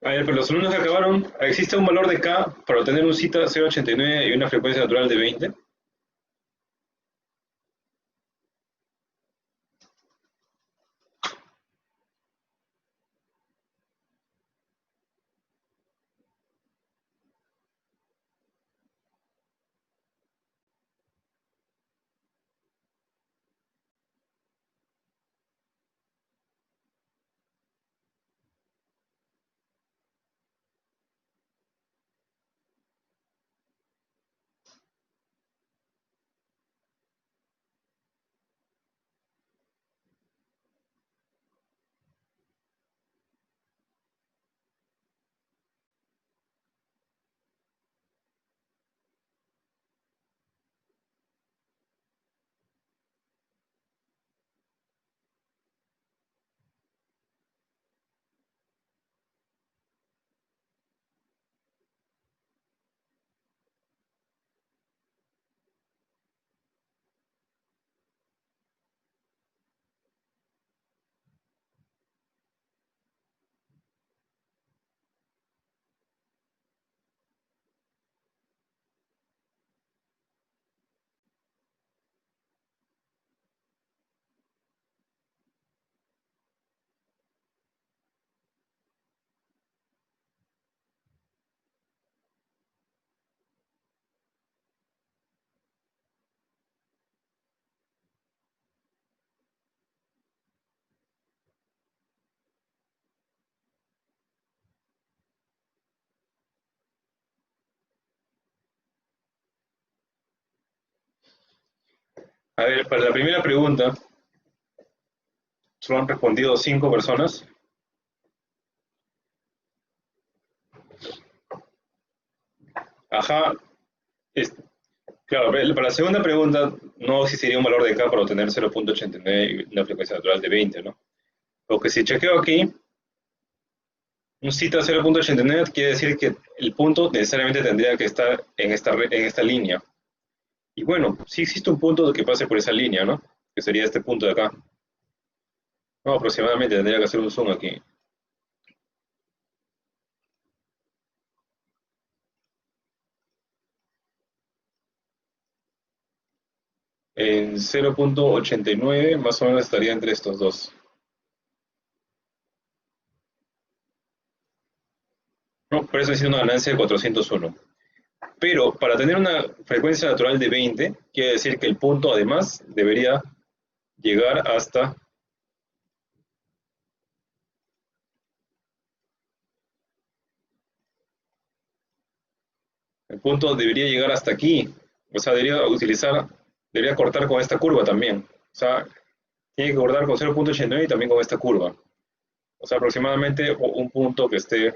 A ver, pero los alumnos que acabaron, ¿existe un valor de K para obtener un cita 0,89 y una frecuencia natural de 20? A ver, para la primera pregunta, solo han respondido 5 personas. Ajá, es- claro, para la segunda pregunta no existiría un valor de K para obtener 0.89 y una frecuencia natural de 20, ¿no? Lo que si chequeo aquí, un cita 0.89 quiere decir que el punto necesariamente tendría que estar en esta línea. Y bueno, sí existe un punto que pase por esa línea, ¿no? Que sería este punto de acá. No, aproximadamente tendría que hacer un zoom aquí. En 0.89 más o menos estaría entre estos dos. No, por eso es una ganancia de 401. Pero para tener una frecuencia natural de 20, quiere decir que el punto además debería llegar hasta, el punto debería llegar hasta aquí. O sea, debería cortar con esta curva también. O sea, tiene que cortar con 0.89 y también con esta curva. O sea, aproximadamente un punto que esté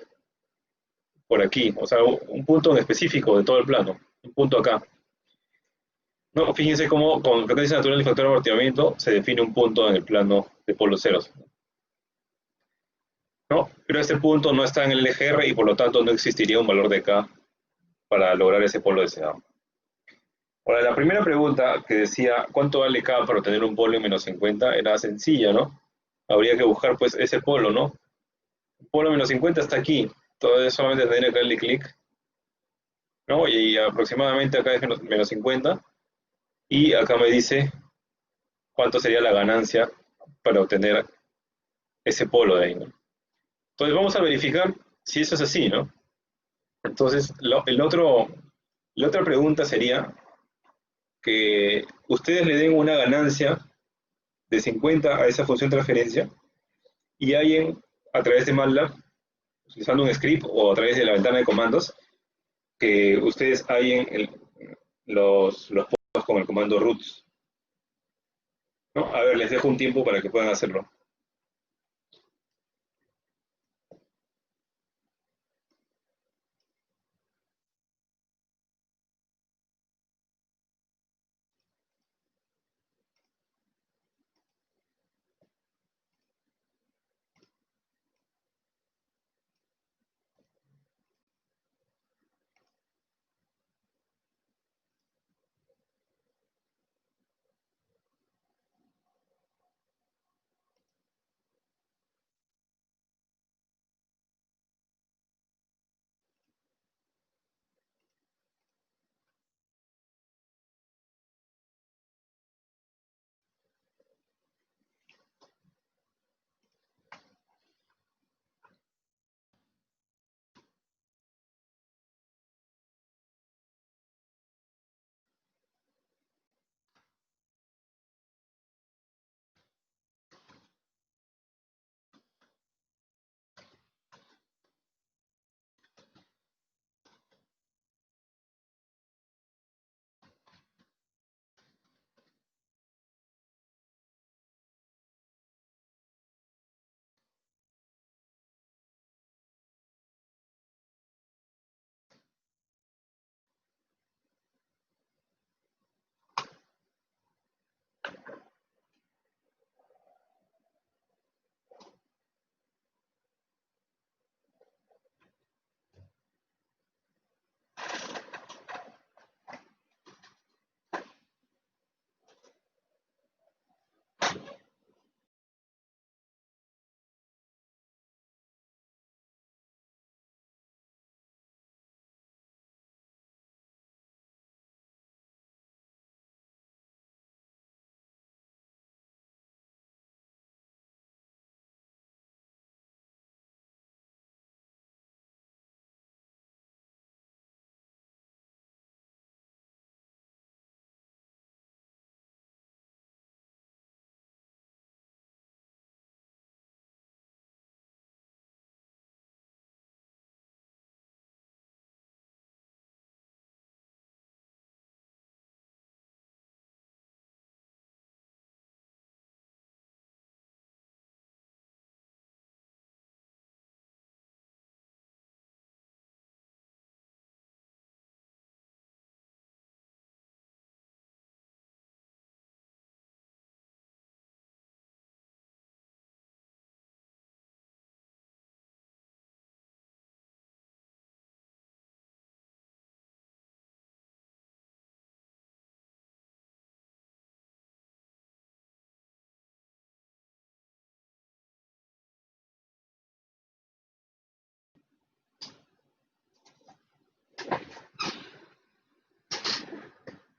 por aquí. O sea, un punto en específico de todo el plano. Un punto acá. No, fíjense cómo con frecuencia natural y factor de amortiguamiento se define un punto en el plano de polos ceros, ¿no? Pero este punto no está en el eje R y por lo tanto no existiría un valor de K para lograr ese polo deseado. Ahora, la primera pregunta que decía ¿cuánto vale K para obtener un polo en -50? Era sencilla, ¿no? Habría que buscar pues ese polo, ¿no? El polo -50 está aquí, entonces solamente tendría que darle clic, ¿no? Y aproximadamente acá es -50 y acá me dice cuánto sería la ganancia para obtener ese polo de ahí, ¿no? Entonces vamos a verificar si eso es así, ¿no? Entonces, la otra pregunta sería que ustedes le den una ganancia de 50 a esa función de transferencia y alguien a través de MATLAB, utilizando un script o a través de la ventana de comandos, que ustedes hallen los puntos con el comando roots, ¿no? A ver, les dejo un tiempo para que puedan hacerlo.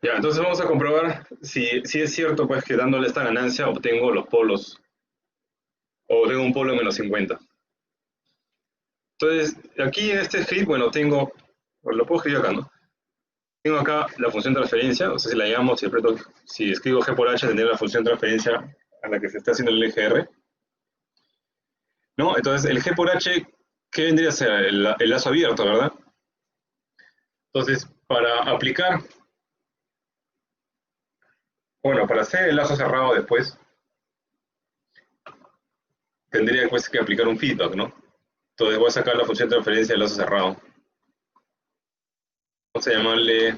Ya, entonces vamos a comprobar si es cierto pues que dándole esta ganancia obtengo los polos o tengo un polo en -50. Entonces, aquí en este script, bueno, tengo, bueno, lo puedo escribir acá, ¿no? Tengo acá la función transferencia, o sea, si la llamo, si escribo g por h, tendré la función transferencia a la que se está haciendo el eje R, ¿no? Entonces, el g por h, ¿qué vendría a ser? El lazo abierto, ¿verdad? Entonces, para aplicar, bueno, para hacer el lazo cerrado después, tendría pues, que aplicar un feedback, ¿no? Entonces voy a sacar la función de transferencia del lazo cerrado. Vamos a llamarle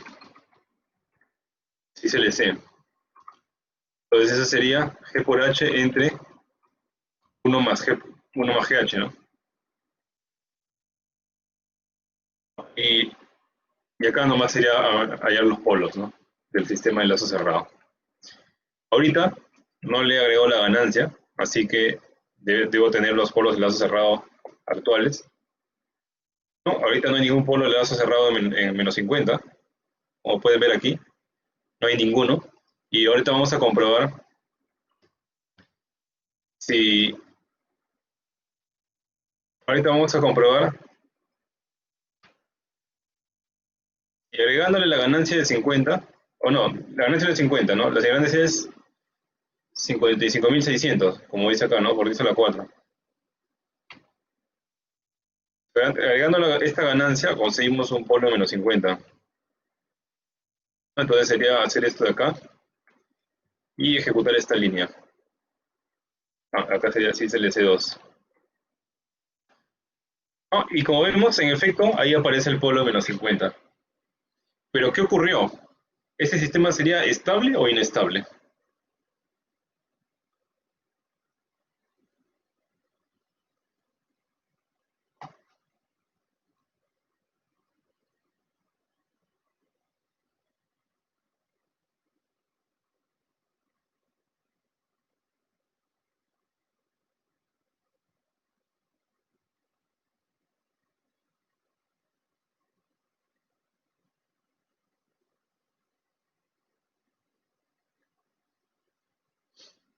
sysLC. Entonces eso sería g por h entre 1 más gh, ¿no? Y, y acá nomás sería hallar los polos, ¿no? Del sistema de lazo cerrado. Ahorita no le agrego la ganancia, así que debo tener los polos del lazo cerrado actuales. No, ahorita no hay ningún polo del lazo cerrado en -50. Como pueden ver aquí, no hay ninguno. Y ahorita vamos a comprobar si... Ahorita vamos a comprobar y agregándole la ganancia de 50, o no, la ganancia de 50, ¿no? La ganancia es 55.600, como dice acá, ¿no? Porque dice la 4. Agregando esta ganancia conseguimos un polo -50. Entonces sería hacer esto de acá y ejecutar esta línea. Acá sería así el S2. Y como vemos, en efecto, ahí aparece el polo -50. Pero ¿qué ocurrió? ¿Este sistema sería estable o inestable?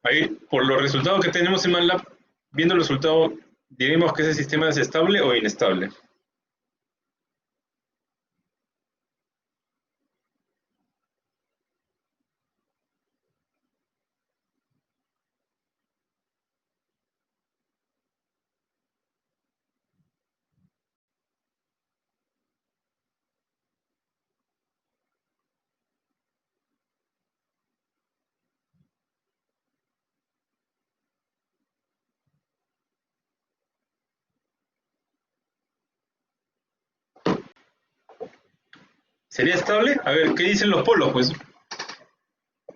Ahí, por los resultados que tenemos en MATLAB, viendo el resultado, diremos que ese sistema es estable o inestable. ¿Sería estable? A ver, ¿qué dicen los polos? Pues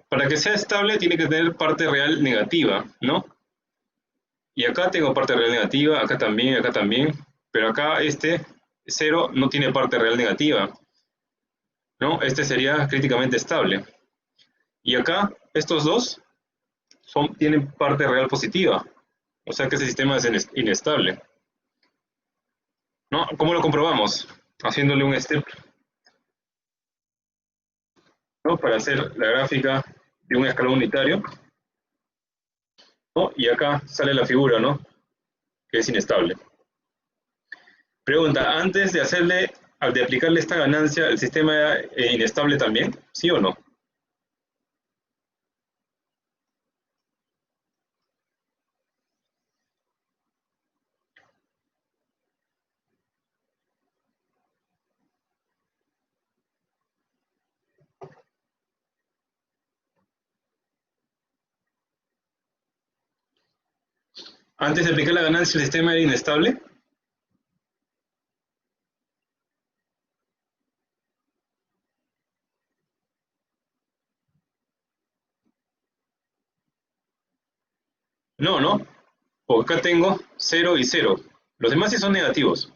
para que sea estable tiene que tener parte real negativa, ¿no? Y acá tengo parte real negativa, acá también, pero acá este 0 no tiene parte real negativa, ¿no? Este sería críticamente estable. Y acá estos dos tienen parte real positiva, o sea que ese sistema es inestable, ¿no? ¿Cómo lo comprobamos? Haciéndole un step, ¿no? Para hacer la gráfica de un escalón unitario, ¿no? Y acá sale la figura, ¿no? Que es inestable. Pregunta, antes de aplicarle esta ganancia, ¿el sistema era inestable también? ¿Sí o no? Antes de aplicar la ganancia, ¿el sistema era inestable? No, no, porque acá tengo 0 y 0. Los demás sí son negativos.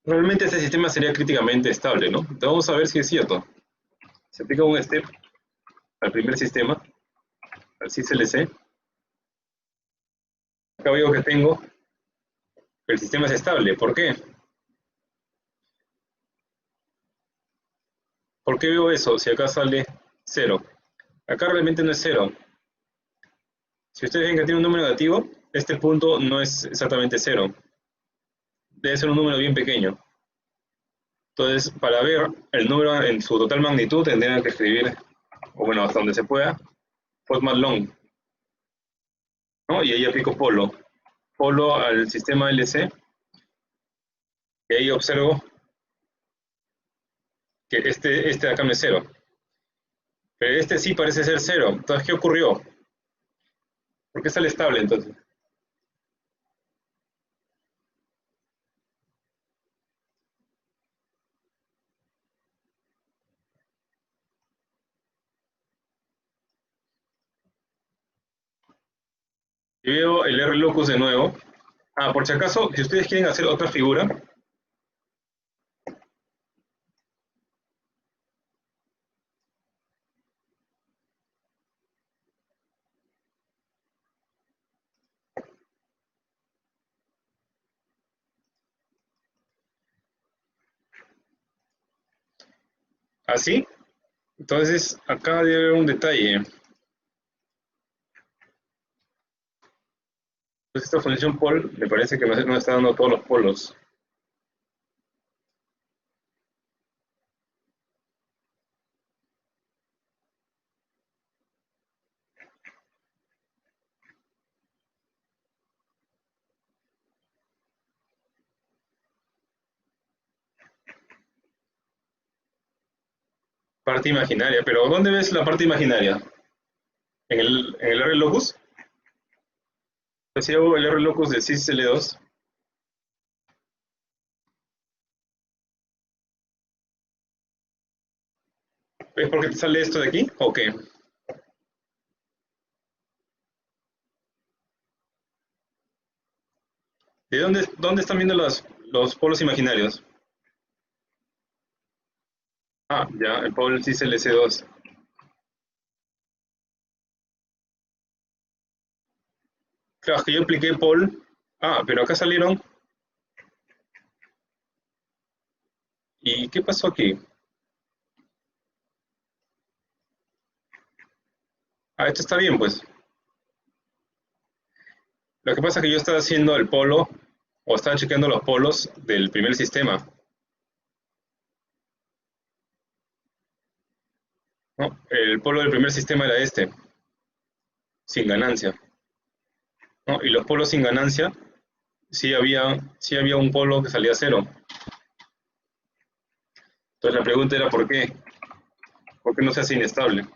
Realmente este sistema sería críticamente estable, ¿no? Entonces vamos a ver si es cierto. Se aplica un step al primer sistema, al sysLC. Acá veo que tengo, el sistema es estable. ¿Por qué? ¿Por qué veo eso? Si acá sale 0. Acá realmente no es 0. Si ustedes ven que tiene un número negativo, este punto no es exactamente 0. Debe ser un número bien pequeño. Entonces, para ver el número en su total magnitud, tendrían que escribir, o bueno, hasta donde se pueda, format long, ¿no? Y ahí aplico polo. Polo al sistema LC, y ahí observo que este de acá no es 0. Pero este sí parece ser 0. Entonces, ¿qué ocurrió? ¿Por qué sale estable entonces? Y veo el R locus de nuevo. Por si acaso, si ustedes quieren hacer otra figura, así, entonces acá debe haber un detalle. Pues esta función pol me parece que no está dando todos los polos. Parte imaginaria, pero ¿dónde ves la parte imaginaria? ¿En el R locus? Si hago el R locus de sysl2, ¿es porque te sale esto de aquí? ¿O qué? ¿De dónde están viendo los polos imaginarios? Ya, el polo sysl2. Claro, es que yo apliqué pol. Pero acá salieron. ¿Y qué pasó aquí? Esto está bien, pues. Lo que pasa es que yo estaba haciendo el polo, o estaba chequeando los polos del primer sistema, ¿no? El polo del primer sistema era este, sin ganancia, ¿no? Y los polos sin ganancia, sí había un polo que salía a cero. Entonces la pregunta era ¿por qué? ¿Por qué no se hace inestable?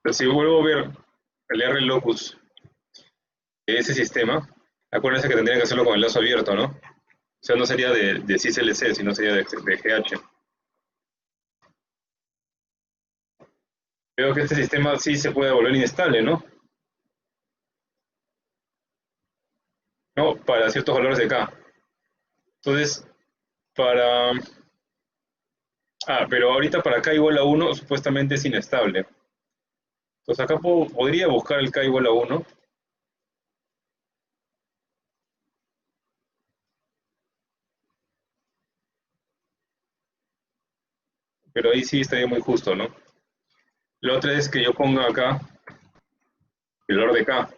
Pero si vuelvo a ver el R locus de ese sistema, acuérdense que tendrían que hacerlo con el lazo abierto, ¿no? O sea, no sería de syslc, sino sería de GH. Veo que este sistema sí se puede volver inestable, ¿no? ¿No? Para ciertos valores de K. Entonces, para... pero ahorita para K igual a 1 supuestamente es inestable. Entonces acá podría buscar el K igual a 1, pero ahí sí estaría muy justo, ¿no? La otra es que yo ponga acá el valor de K,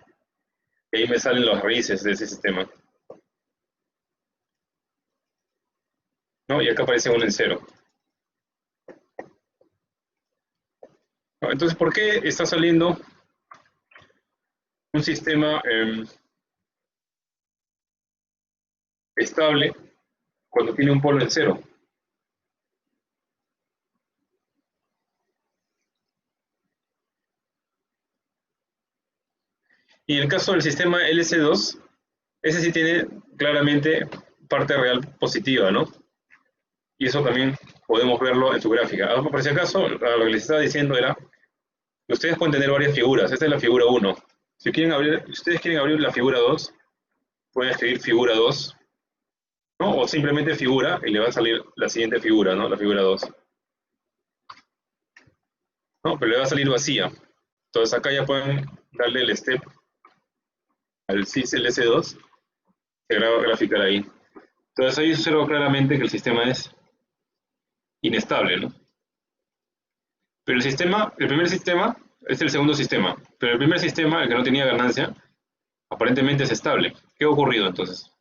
y ahí me salen las raíces de ese sistema, ¿no? Y acá aparece 1 en 0. ¿No? Entonces, ¿por qué está saliendo un sistema estable cuando tiene un polo en 0? Y en el caso del sistema LC2, ese sí tiene claramente parte real positiva, ¿no? Y eso también podemos verlo en su gráfica. Por si acaso, lo que les estaba diciendo era que ustedes pueden tener varias figuras. Esta es la figura 1. Si ustedes quieren abrir la figura 2, pueden escribir figura 2, ¿no? O simplemente figura y le va a salir la siguiente figura, ¿no? La figura 2. ¿No? Pero le va a salir vacía. Entonces acá ya pueden darle el step al sys LS2 se graba graficar ahí. Entonces ahí se observa claramente que el sistema es inestable, ¿no? Pero el primer sistema es el segundo sistema, pero el primer sistema, el que no tenía ganancia, aparentemente es estable. ¿Qué ha ocurrido entonces?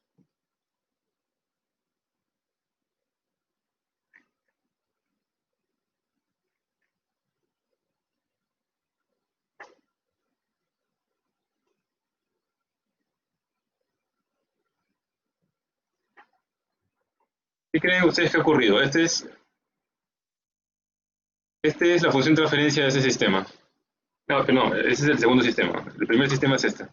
¿Qué creen ustedes que ha ocurrido? Este es la función de transferencia de ese sistema. No, que no, ese es el segundo sistema. El primer sistema es este.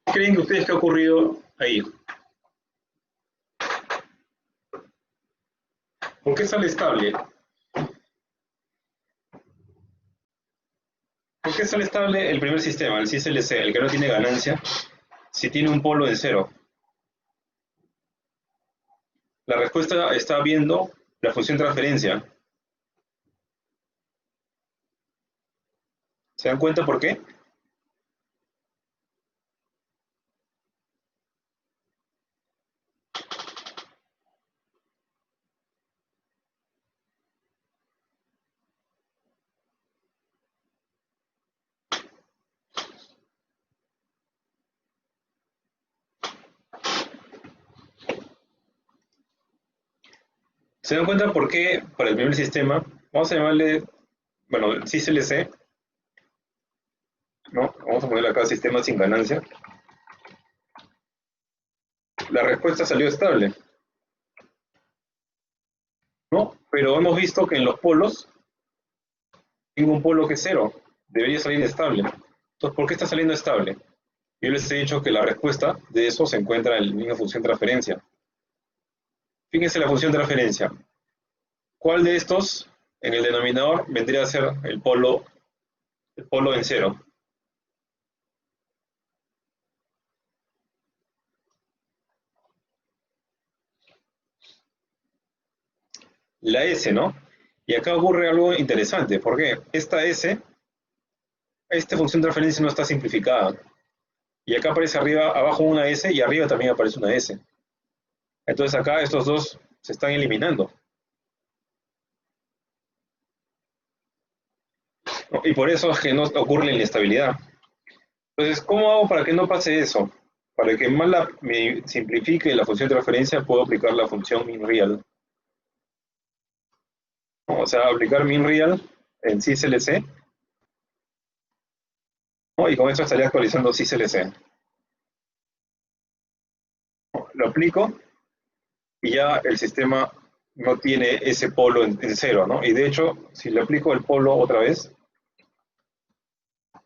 ¿Qué creen que ustedes que ha ocurrido ahí? ¿Por qué sale estable? ¿Por qué sale estable el primer sistema, el CSLC, el que no tiene ganancia, si tiene un polo en cero? La respuesta está viendo la función transferencia. ¿Se dan cuenta por qué? ¿Se dan cuenta por qué para el primer sistema, vamos a llamarle, bueno, el CSLC, ¿no? Vamos a ponerle acá sistema sin ganancia. La respuesta salió estable, ¿no? Pero hemos visto que en los polos tengo un polo que es cero, debería salir estable. Entonces, ¿por qué está saliendo estable? Yo les he dicho que la respuesta de eso se encuentra en la misma función transferencia. Fíjense la función transferencia. ¿Cuál de estos en el denominador vendría a ser el polo en cero? La S, ¿no? Y acá ocurre algo interesante, porque esta función de referencia no está simplificada. Y acá aparece arriba, abajo una S y arriba también aparece una S. Entonces acá estos dos se están eliminando, ¿no? Y por eso es que no ocurre la inestabilidad. Entonces, ¿cómo hago para que no pase eso? Para que más me simplifique la función de referencia, puedo aplicar la función minReal. O sea, aplicar minReal en sysLC, ¿no? Y con esto estaría actualizando sysLC. Lo aplico y ya el sistema no tiene ese polo en cero, ¿no? Y de hecho, si le aplico el polo otra vez,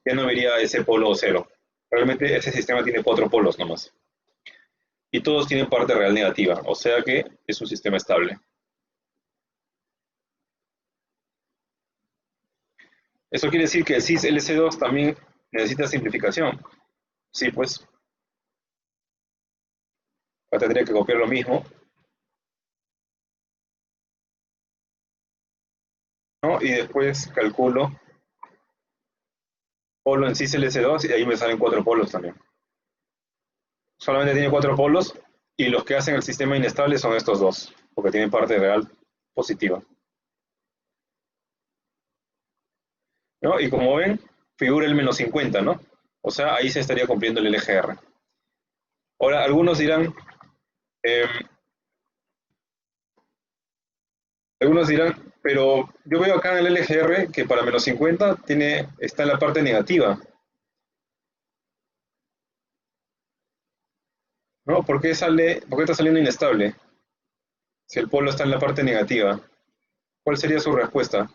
ya no vería ese polo cero. Realmente ese sistema tiene 4 polos nomás. Y todos tienen parte real negativa, o sea que es un sistema estable. Eso quiere decir que el sys LC2 también necesita simplificación. Sí, pues, acá tendría que copiar lo mismo, ¿no? Y después calculo polo en sys LC2 y ahí me salen 4 polos también. Solamente tiene 4 polos y los que hacen el sistema inestable son estos dos, porque tienen parte real positiva, ¿no? Y como ven, figura el -50, ¿no? O sea, ahí se estaría cumpliendo el LGR. Ahora, eh, algunos dirán, pero yo veo acá en el LGR que para -50 está en la parte negativa, ¿no? ¿Por qué está saliendo inestable? Si el polo está en la parte negativa, ¿cuál sería su respuesta?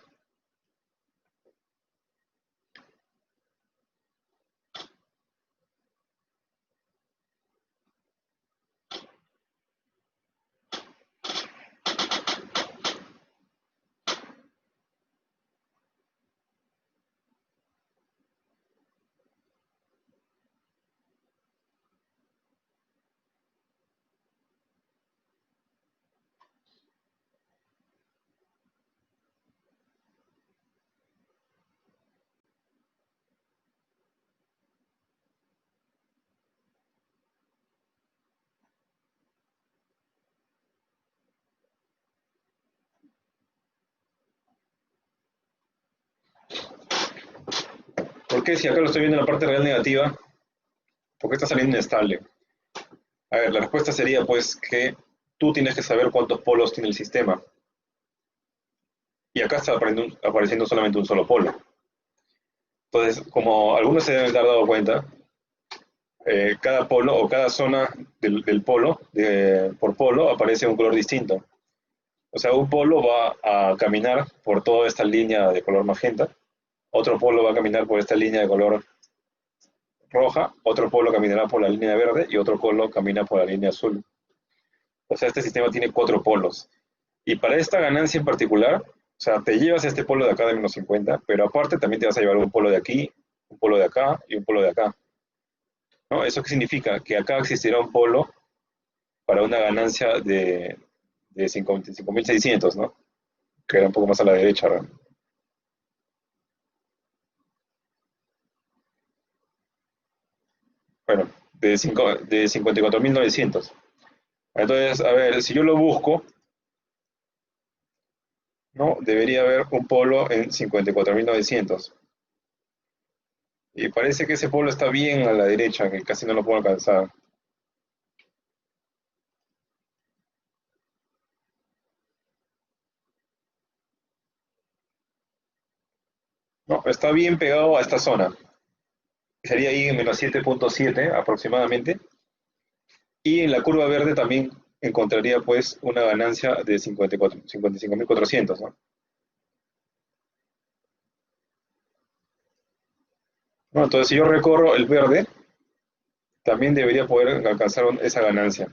¿por qué si acá lo estoy viendo en la parte real negativa, por qué está saliendo inestable? A ver, la respuesta sería pues que tú tienes que saber cuántos polos tiene el sistema. Y acá está apareciendo solamente un solo polo. Entonces, como algunos se deben estar dado cuenta, cada polo o cada zona del polo, por polo, aparece un color distinto. O sea, un polo va a caminar por toda esta línea de color magenta, otro polo va a caminar por esta línea de color roja, otro polo caminará por la línea verde y otro polo camina por la línea azul. O sea, este sistema tiene 4 polos. Y para esta ganancia en particular, o sea, te llevas este polo de acá de menos 50, pero aparte también te vas a llevar un polo de aquí, un polo de acá y un polo de acá. ¿No? ¿Eso qué significa? Que acá existirá un polo para una ganancia de 55.600, ¿no? Que era un poco más a la derecha. ¿No? Bueno, de 54.900. Entonces, a ver, si yo lo busco, ¿no? Debería haber un polo en 54.900. Y parece que ese polo está bien a la derecha, que casi no lo puedo alcanzar. No, está bien pegado a esta zona. Sería ahí en menos 7.7 aproximadamente. Y en la curva verde también encontraría pues una ganancia de 55.400, ¿no? ¿No? Entonces, si yo recorro el verde, también debería poder alcanzar esa ganancia.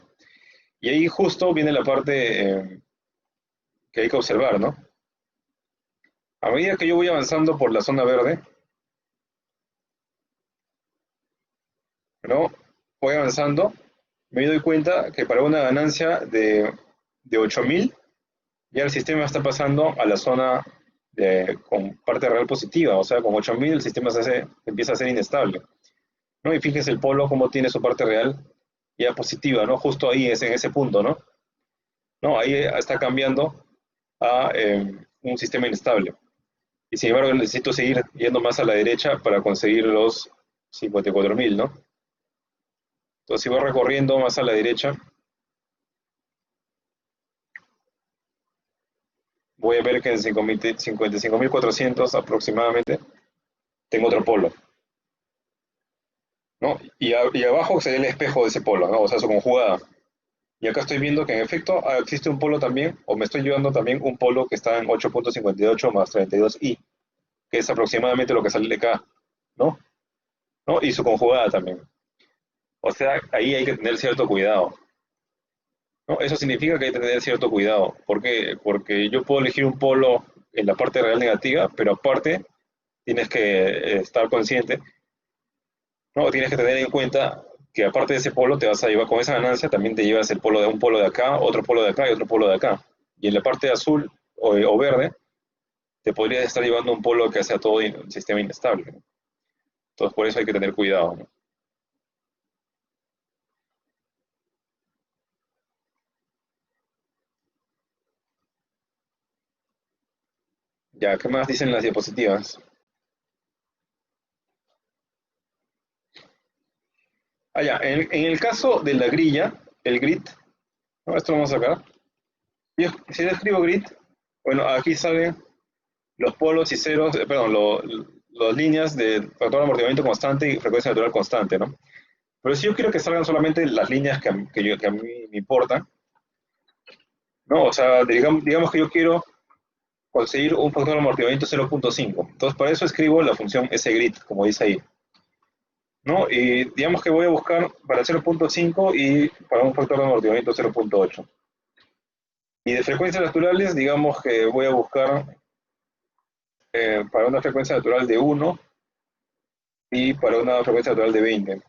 Y ahí justo viene la parte que hay que observar, ¿no? A medida que yo voy avanzando por la zona verde, ¿no? Voy avanzando, me doy cuenta que para una ganancia de 8.000, ya el sistema está pasando a la zona con parte real positiva, o sea, con 8.000 el sistema empieza a ser inestable, ¿no? Y fíjese el polo cómo tiene su parte real ya positiva, ¿no? Justo ahí es en ese punto, ¿no? No, ahí está cambiando a un sistema inestable. Y sin embargo necesito seguir yendo más a la derecha para conseguir los 54.000, ¿no? Entonces si voy recorriendo más a la derecha, voy a ver que en 55.400 aproximadamente tengo otro polo, ¿no? Y abajo sería el espejo de ese polo, ¿no? O sea, su conjugada. Y acá estoy viendo que en efecto existe un polo también, o me estoy llevando también un polo que está en 8.58 más 32i, que es aproximadamente lo que sale de acá, ¿no? ¿No? Y su conjugada también. O sea, ahí hay que tener cierto cuidado, ¿no? Eso significa que hay que tener cierto cuidado. ¿Por qué? Porque yo puedo elegir un polo en la parte real negativa, pero aparte tienes que estar consciente, ¿no? Tienes que tener en cuenta que aparte de ese polo te vas a llevar con esa ganancia, también te llevas el polo de un polo de acá, otro polo de acá y otro polo de acá. Y en la parte azul o verde, te podrías estar llevando un polo que sea todo un sistema inestable, ¿no? Entonces, por eso hay que tener cuidado, ¿no? Ya, ¿qué más dicen las diapositivas? Ah, ya, en el caso de la grilla, el grid, ¿no? Esto lo vamos a sacar. Si yo escribo grid, bueno, aquí salen los polos y ceros, perdón, las líneas de factor de amortiguamiento constante y frecuencia natural constante, ¿no? Pero si yo quiero que salgan solamente las líneas que a mí me importan, ¿no? O sea, digamos que yo quiero conseguir un factor de amortiguamiento 0.5. Entonces, para eso escribo la función sgrid, como dice ahí, ¿no? Y digamos que voy a buscar para 0.5 y para un factor de amortiguamiento 0.8. Y de frecuencias naturales, digamos que voy a buscar para una frecuencia natural de 1 y para una frecuencia natural de 20.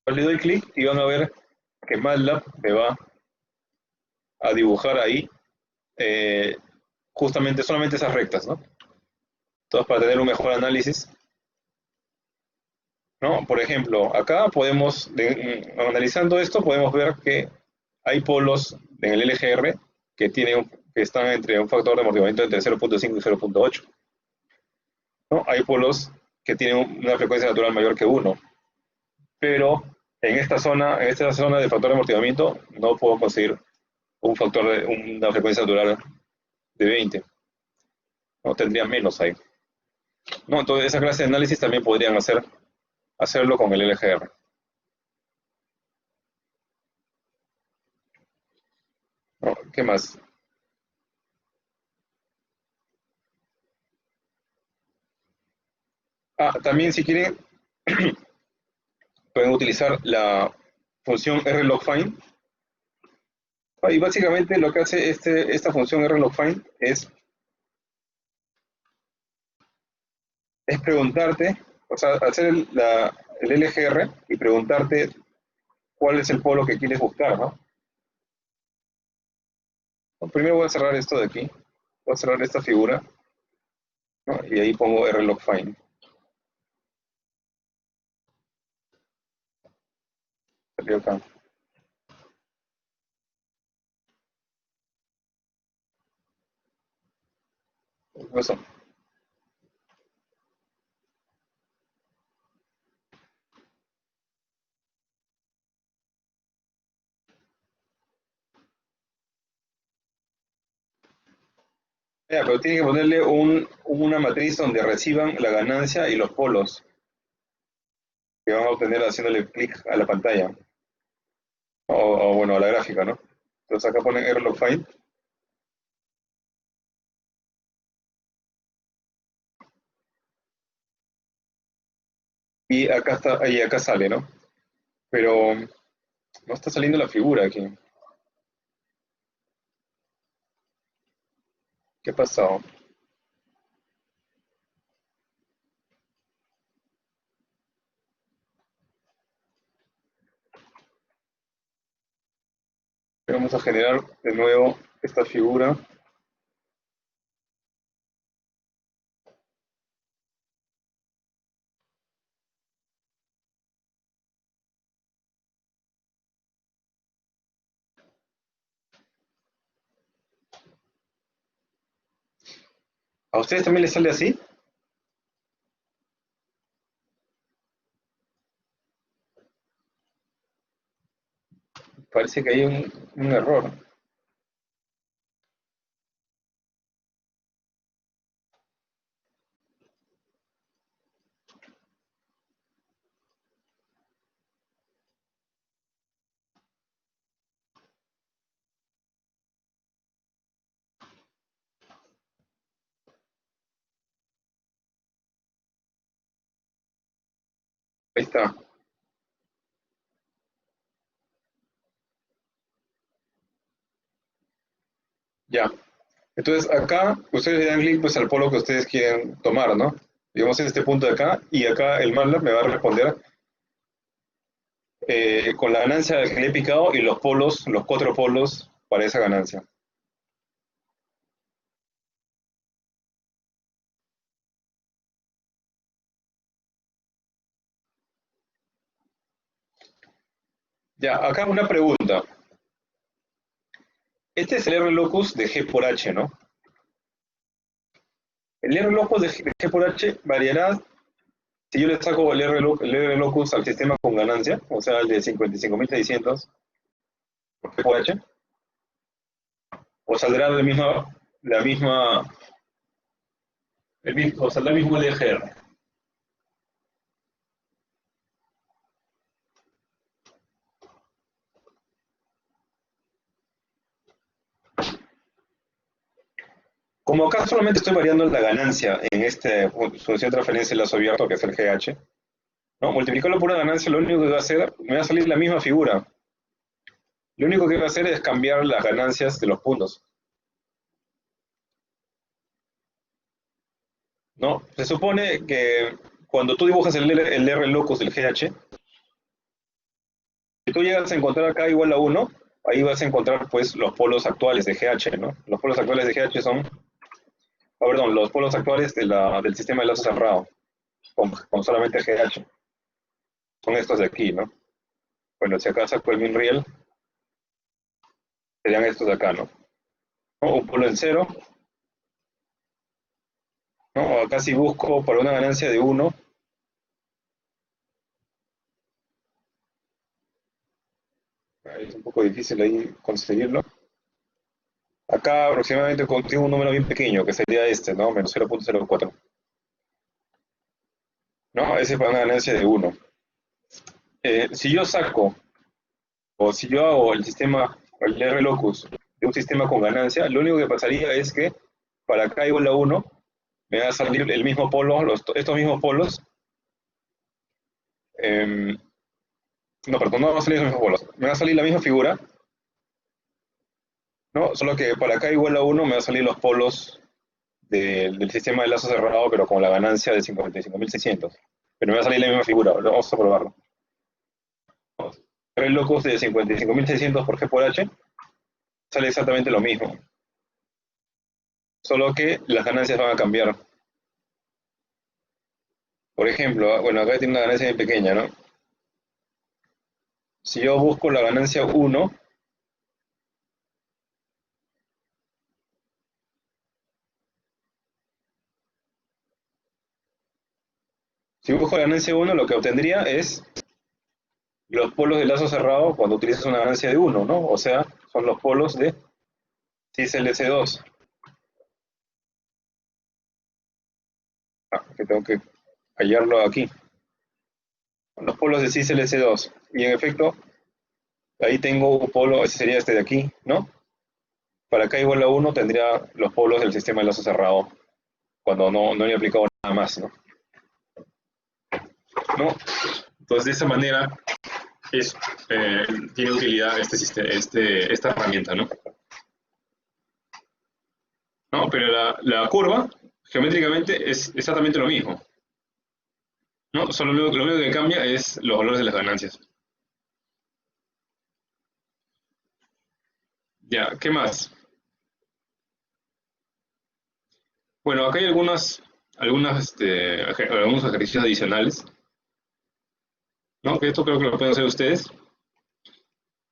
Le doy clic y van a ver que MATLAB me va a dibujar ahí eh, justamente solamente esas rectas, ¿no? Entonces, para tener un mejor análisis, ¿no? Por ejemplo, acá podemos, analizando esto, podemos ver que hay polos en el LGR que están entre un factor de amortiguamiento entre 0.5 y 0.8, ¿no? Hay polos que tienen una frecuencia natural mayor que 1. Pero en esta zona del factor de amortiguamiento, no puedo conseguir una frecuencia natural de 20. No tendría menos ahí. No, entonces esa clase de análisis también podrían hacerlo con el LGR. No, ¿qué más? También si quieren, pueden utilizar la función rlogfind. Y básicamente lo que hace esta función rlogfind es preguntarte, o sea, hacer el LGR y preguntarte cuál es el polo que quieres buscar, ¿no? Primero voy a cerrar esto de aquí, voy a cerrar esta figura, ¿no? Y ahí pongo rlogfind. Salió acá. Eso. Ya, pero tiene que ponerle una matriz donde reciban la ganancia y los polos que van a obtener haciéndole clic a la pantalla, o bueno, a la gráfica, ¿no? Entonces acá ponen rlogfind y acá está, y acá sale, ¿no? Pero no está saliendo la figura aquí. ¿Qué ha pasado? Vamos a generar de nuevo esta figura. ¿A ustedes también les sale así? Parece que hay un error. Ahí está. Ya. Entonces acá ustedes le dan clic pues al polo que ustedes quieren tomar, ¿no? Digamos este punto de acá, y acá el MATLAB me va a responder con la ganancia que le he picado y los polos, los 4 polos para esa ganancia. Ya, acá una pregunta. Este es el R locus de G por H, ¿no? El R locus de G por H variará si yo le saco el R locus al sistema con ganancia, o sea, el de 55.600 por G por H, o saldrá o saldrá el mismo LGR. Como acá solamente estoy variando la ganancia en esta función de transferencia de lazo abierto, que es el GH, ¿no? Multiplicarlo por una ganancia, lo único que va a hacer, me va a salir la misma figura. Lo único que va a hacer es cambiar las ganancias de los puntos, ¿no? Se supone que cuando tú dibujas el R locus del GH, si tú llegas a encontrar acá igual a 1, ahí vas a encontrar pues los polos actuales de GH, ¿no? Los polos actuales de GH son, perdón, los polos actuales del sistema de lazo cerrado, con solamente GH. Son estos de aquí, ¿no? Bueno, si acá saco el min real, serían estos de acá, ¿no? ¿No? Un polo en cero, ¿no? Acá si busco para una ganancia de 1, es un poco difícil ahí conseguirlo. Acá aproximadamente contigo un número bien pequeño, que sería este, ¿no? Menos 0.04. ¿No? Ese es para una ganancia de 1. Si yo saco, o si yo hago el sistema, el R-locus de un sistema con ganancia, lo único que pasaría es que para k igual a 1, me va a salir el mismo polo, estos mismos polos. No, perdón, no van a salir los mismos polos. Me va a salir la misma figura, ¿no? Solo que para k igual a 1 me va a salir los polos del sistema de lazo cerrado, pero con la ganancia de 55.600. Pero me va a salir la misma figura, vamos a probarlo. R locus de 55.600 por G por H, sale exactamente lo mismo. Solo que las ganancias van a cambiar. Por ejemplo, bueno, acá tiene una ganancia bien pequeña, ¿no? Si yo busco la ganancia 1, si busco la ganancia 1, lo que obtendría es los polos de lazo cerrado cuando utilizas una ganancia de 1, ¿no? O sea, son los polos de cis-LC2. Que tengo que hallarlo aquí. Los polos de cis-LC2. Y en efecto, ahí tengo un polo, ese sería este de aquí, ¿no? Para k igual a 1 tendría los polos del sistema de lazo cerrado, cuando no he aplicado nada más, ¿no? ¿No? Entonces, de esa manera, tiene utilidad esta herramienta, ¿no? No, pero la curva, geométricamente, es exactamente lo mismo, ¿no? Solo lo único que cambia es los valores de las ganancias. Ya, ¿qué más? Bueno, acá hay algunos ejercicios adicionales, ¿no? Que esto creo que lo pueden hacer ustedes.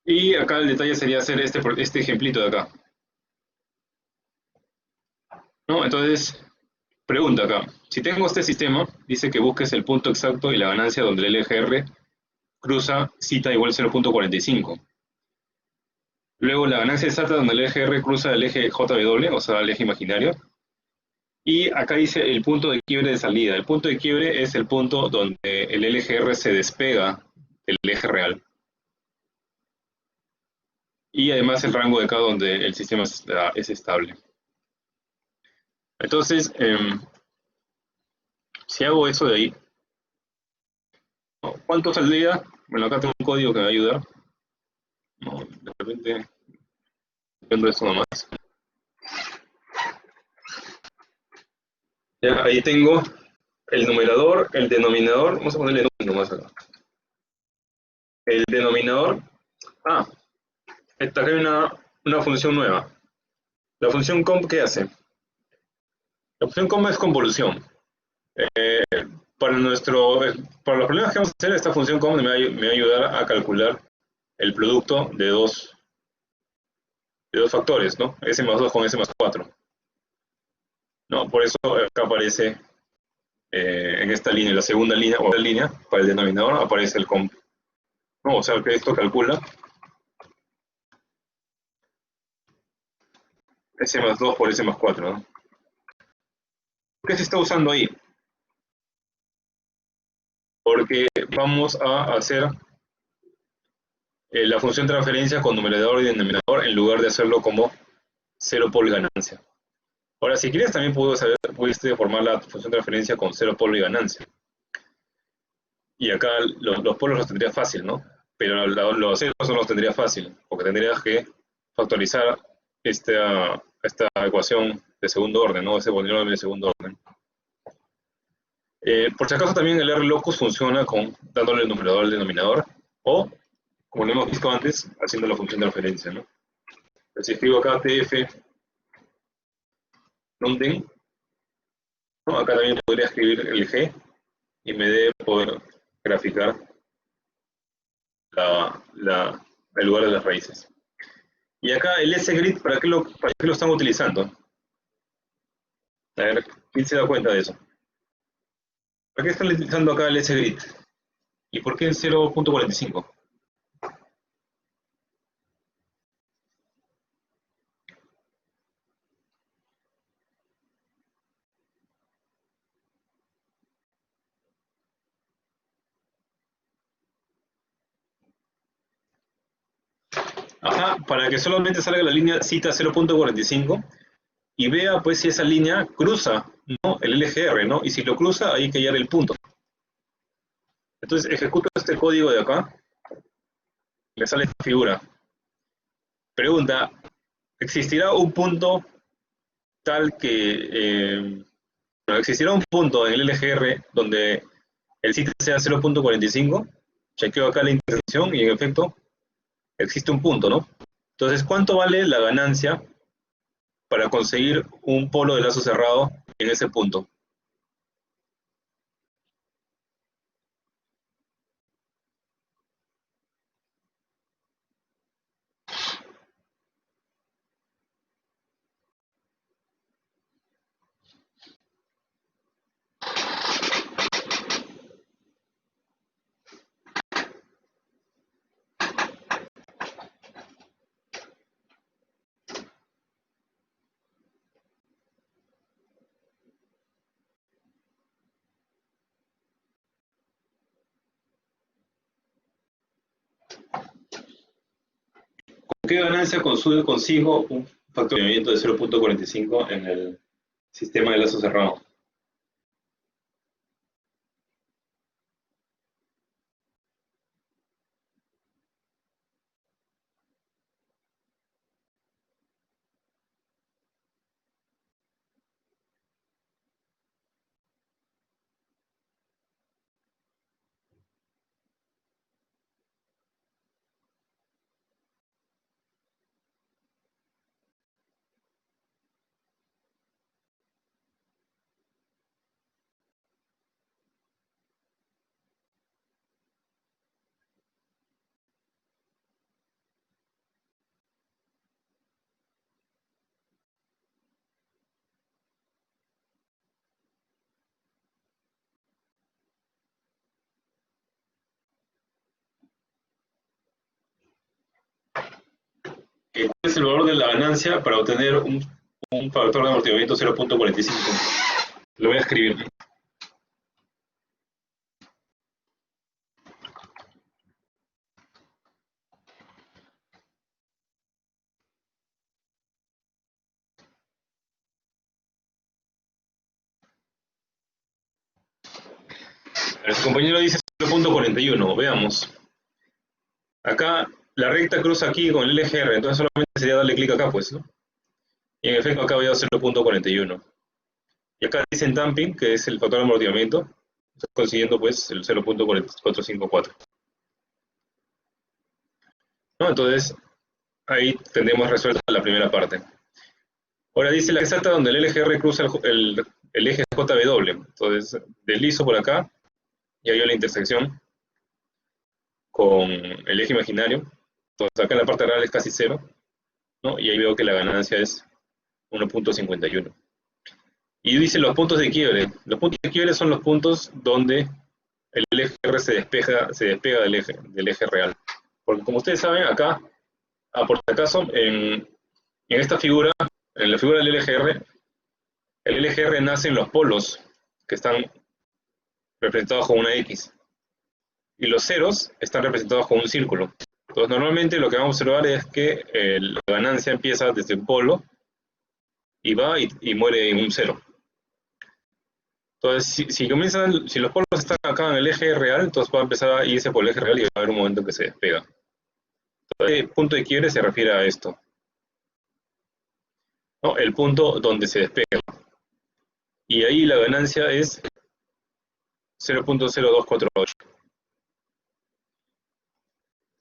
Y acá el detalle sería hacer este ejemplito de acá, ¿no? Entonces, pregunta acá. Si tengo este sistema, dice que busques el punto exacto y la ganancia donde el eje R cruza zeta igual 0.45. Luego la ganancia exacta donde el eje R cruza el eje JW, o sea, el eje imaginario. Y acá dice el punto de quiebre de salida. El punto de quiebre es el punto donde el LGR se despega del eje real. Y además el rango de acá donde el sistema es estable. Entonces, si hago eso de ahí, ¿no? ¿Cuánto saldría? Bueno, acá tengo un código que me va a ayudar. No, de repente, viendo esto nomás. Ya, ahí tengo el numerador, el denominador. Vamos a ponerle número más acá. El denominador. Acá hay una función nueva. La función comp, ¿qué hace? La función comp es convolución. Para los problemas que vamos a hacer, esta función comp me va a ayudar a calcular el producto de dos factores, ¿no? S más 2 con S más 4. ¿No? Por eso acá aparece en esta línea, la segunda línea, o la línea, para el denominador aparece el comp. ¿No? O sea, que esto calcula S más 2 por S más 4, ¿no? ¿Por qué se está usando ahí? Porque vamos a hacer la función transferencia con numerador y denominador en lugar de hacerlo como 0 por ganancia. Ahora, si quieres, también puedes formar la función de transferencia con 0 polo y ganancia. Y acá los polos los tendría fácil, ¿no? Pero los ceros no los tendría fácil, porque tendrías que factorizar esta ecuación de segundo orden, ¿no? Ese polinomio de segundo orden. Por si acaso, también el R-locus funciona dándole el numerador al denominador, o, como lo hemos visto antes, haciendo la función de transferencia, ¿no? Si escribo acá tf nunten, ¿no? Acá también podría escribir el g y me debe poder graficar el lugar de las raíces. Y acá el S-grid, ¿para qué lo están utilizando? A ver, ¿quién se da cuenta de eso? ¿Para qué están utilizando acá el S-grid? ¿Y por qué el 0.45? Ajá, para que solamente salga la línea cita 0.45 y vea pues si esa línea cruza, ¿no?, el LGR, ¿no? Y si lo cruza, hay que hallar el punto. Entonces ejecuto este código de acá, me sale esta figura. Pregunta, ¿existirá un punto tal que... bueno, existirá un punto en el LGR donde el cita sea 0.45? Chequeo acá la intersección y en efecto existe un punto, ¿no? Entonces, ¿cuánto vale la ganancia para conseguir un polo de lazo cerrado en ese punto? ¿Con qué ganancia consigo un factor de movimiento de 0.45 en el sistema de lazo cerrado? ¿Cuál es el valor de la ganancia para obtener un factor de amortiguamiento 0.45? Lo voy a escribir. El compañero dice 0.41, veamos. Acá la recta cruza aquí con el LGR, entonces solamente sería darle clic acá, pues, ¿no? Y en efecto acá voy a 0.41. Y acá dicen damping, que es el factor de amortiguamiento, estoy consiguiendo pues el 0.454. ¿No? Entonces ahí tendremos resuelta la primera parte. Ahora dice la exacta donde el LGR cruza el eje JW. Entonces deslizo por acá y hallo la intersección con el eje imaginario. Entonces acá en la parte real es casi cero, ¿no? Y ahí veo que la ganancia es 1.51. Y dice los puntos de quiebre. Los puntos de quiebre son los puntos donde el LGR se despega del eje real. Porque como ustedes saben, acá, por si acaso, en esta figura, en la figura del LGR, el LGR nace en los polos, que están representados con una X. Y los ceros están representados con un círculo. Entonces, normalmente lo que vamos a observar es que la ganancia empieza desde un polo y va y muere en un cero. Entonces, si los polos están acá en el eje real, entonces va a empezar a irse por el eje real y va a haber un momento en que se despega. Entonces, el punto de quiebre se refiere a esto, ¿no? El punto donde se despega. Y ahí la ganancia es 0.0248,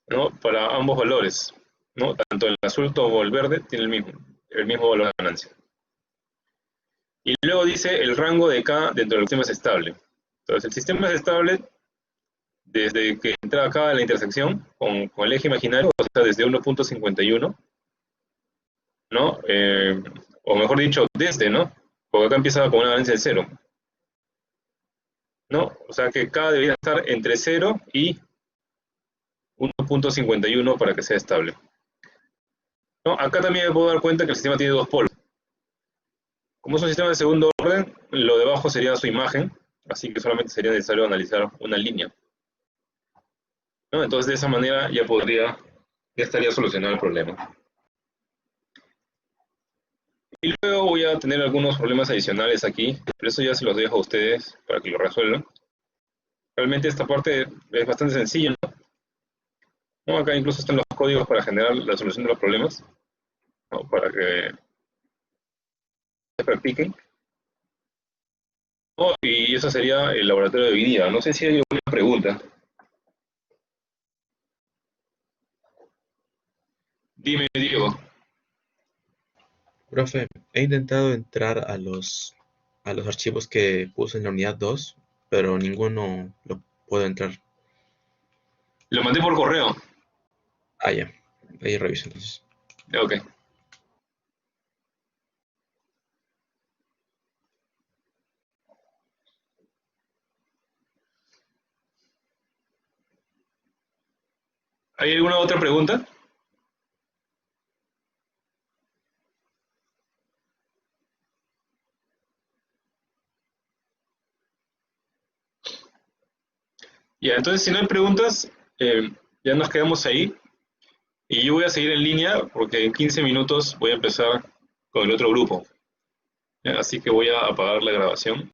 ¿no? Para ambos valores, ¿no? Tanto el azul como el verde tiene el mismo valor de ganancia. Y luego dice el rango de K dentro del sistema es estable. Entonces, el sistema es estable desde que entra acá a la intersección con el eje imaginario, o sea, desde 1.51, ¿no? O mejor dicho, desde, ¿no? Porque acá empieza con una ganancia de 0, ¿no? O sea que K debería estar entre 0 y 1.51 para que sea estable, ¿no? Acá también me puedo dar cuenta que el sistema tiene dos polos. Como es un sistema de segundo orden, lo de abajo sería su imagen, así que solamente sería necesario analizar una línea, ¿no? Entonces de esa manera ya podría Ya estaría solucionado el problema. Y luego voy a tener algunos problemas adicionales aquí, pero eso ya se los dejo a ustedes para que lo resuelvan. Realmente esta parte es bastante sencilla, ¿no? ¿No? Acá incluso están los códigos para generar la solución de los problemas, ¿no? Para que se practiquen. ¿No? Y eso sería el laboratorio de hoy día. No sé si hay alguna pregunta. Dime, Diego. Profe, he intentado entrar a los archivos que puse en la unidad 2, pero ninguno lo puedo entrar. Lo mandé por correo. Ah, ya. Ahí reviso entonces. Ok. ¿Hay alguna otra pregunta? Ya, entonces si no hay preguntas, ya nos quedamos ahí. Y yo voy a seguir en línea porque en 15 minutos voy a empezar con el otro grupo. ¿Ya? Así que voy a apagar la grabación.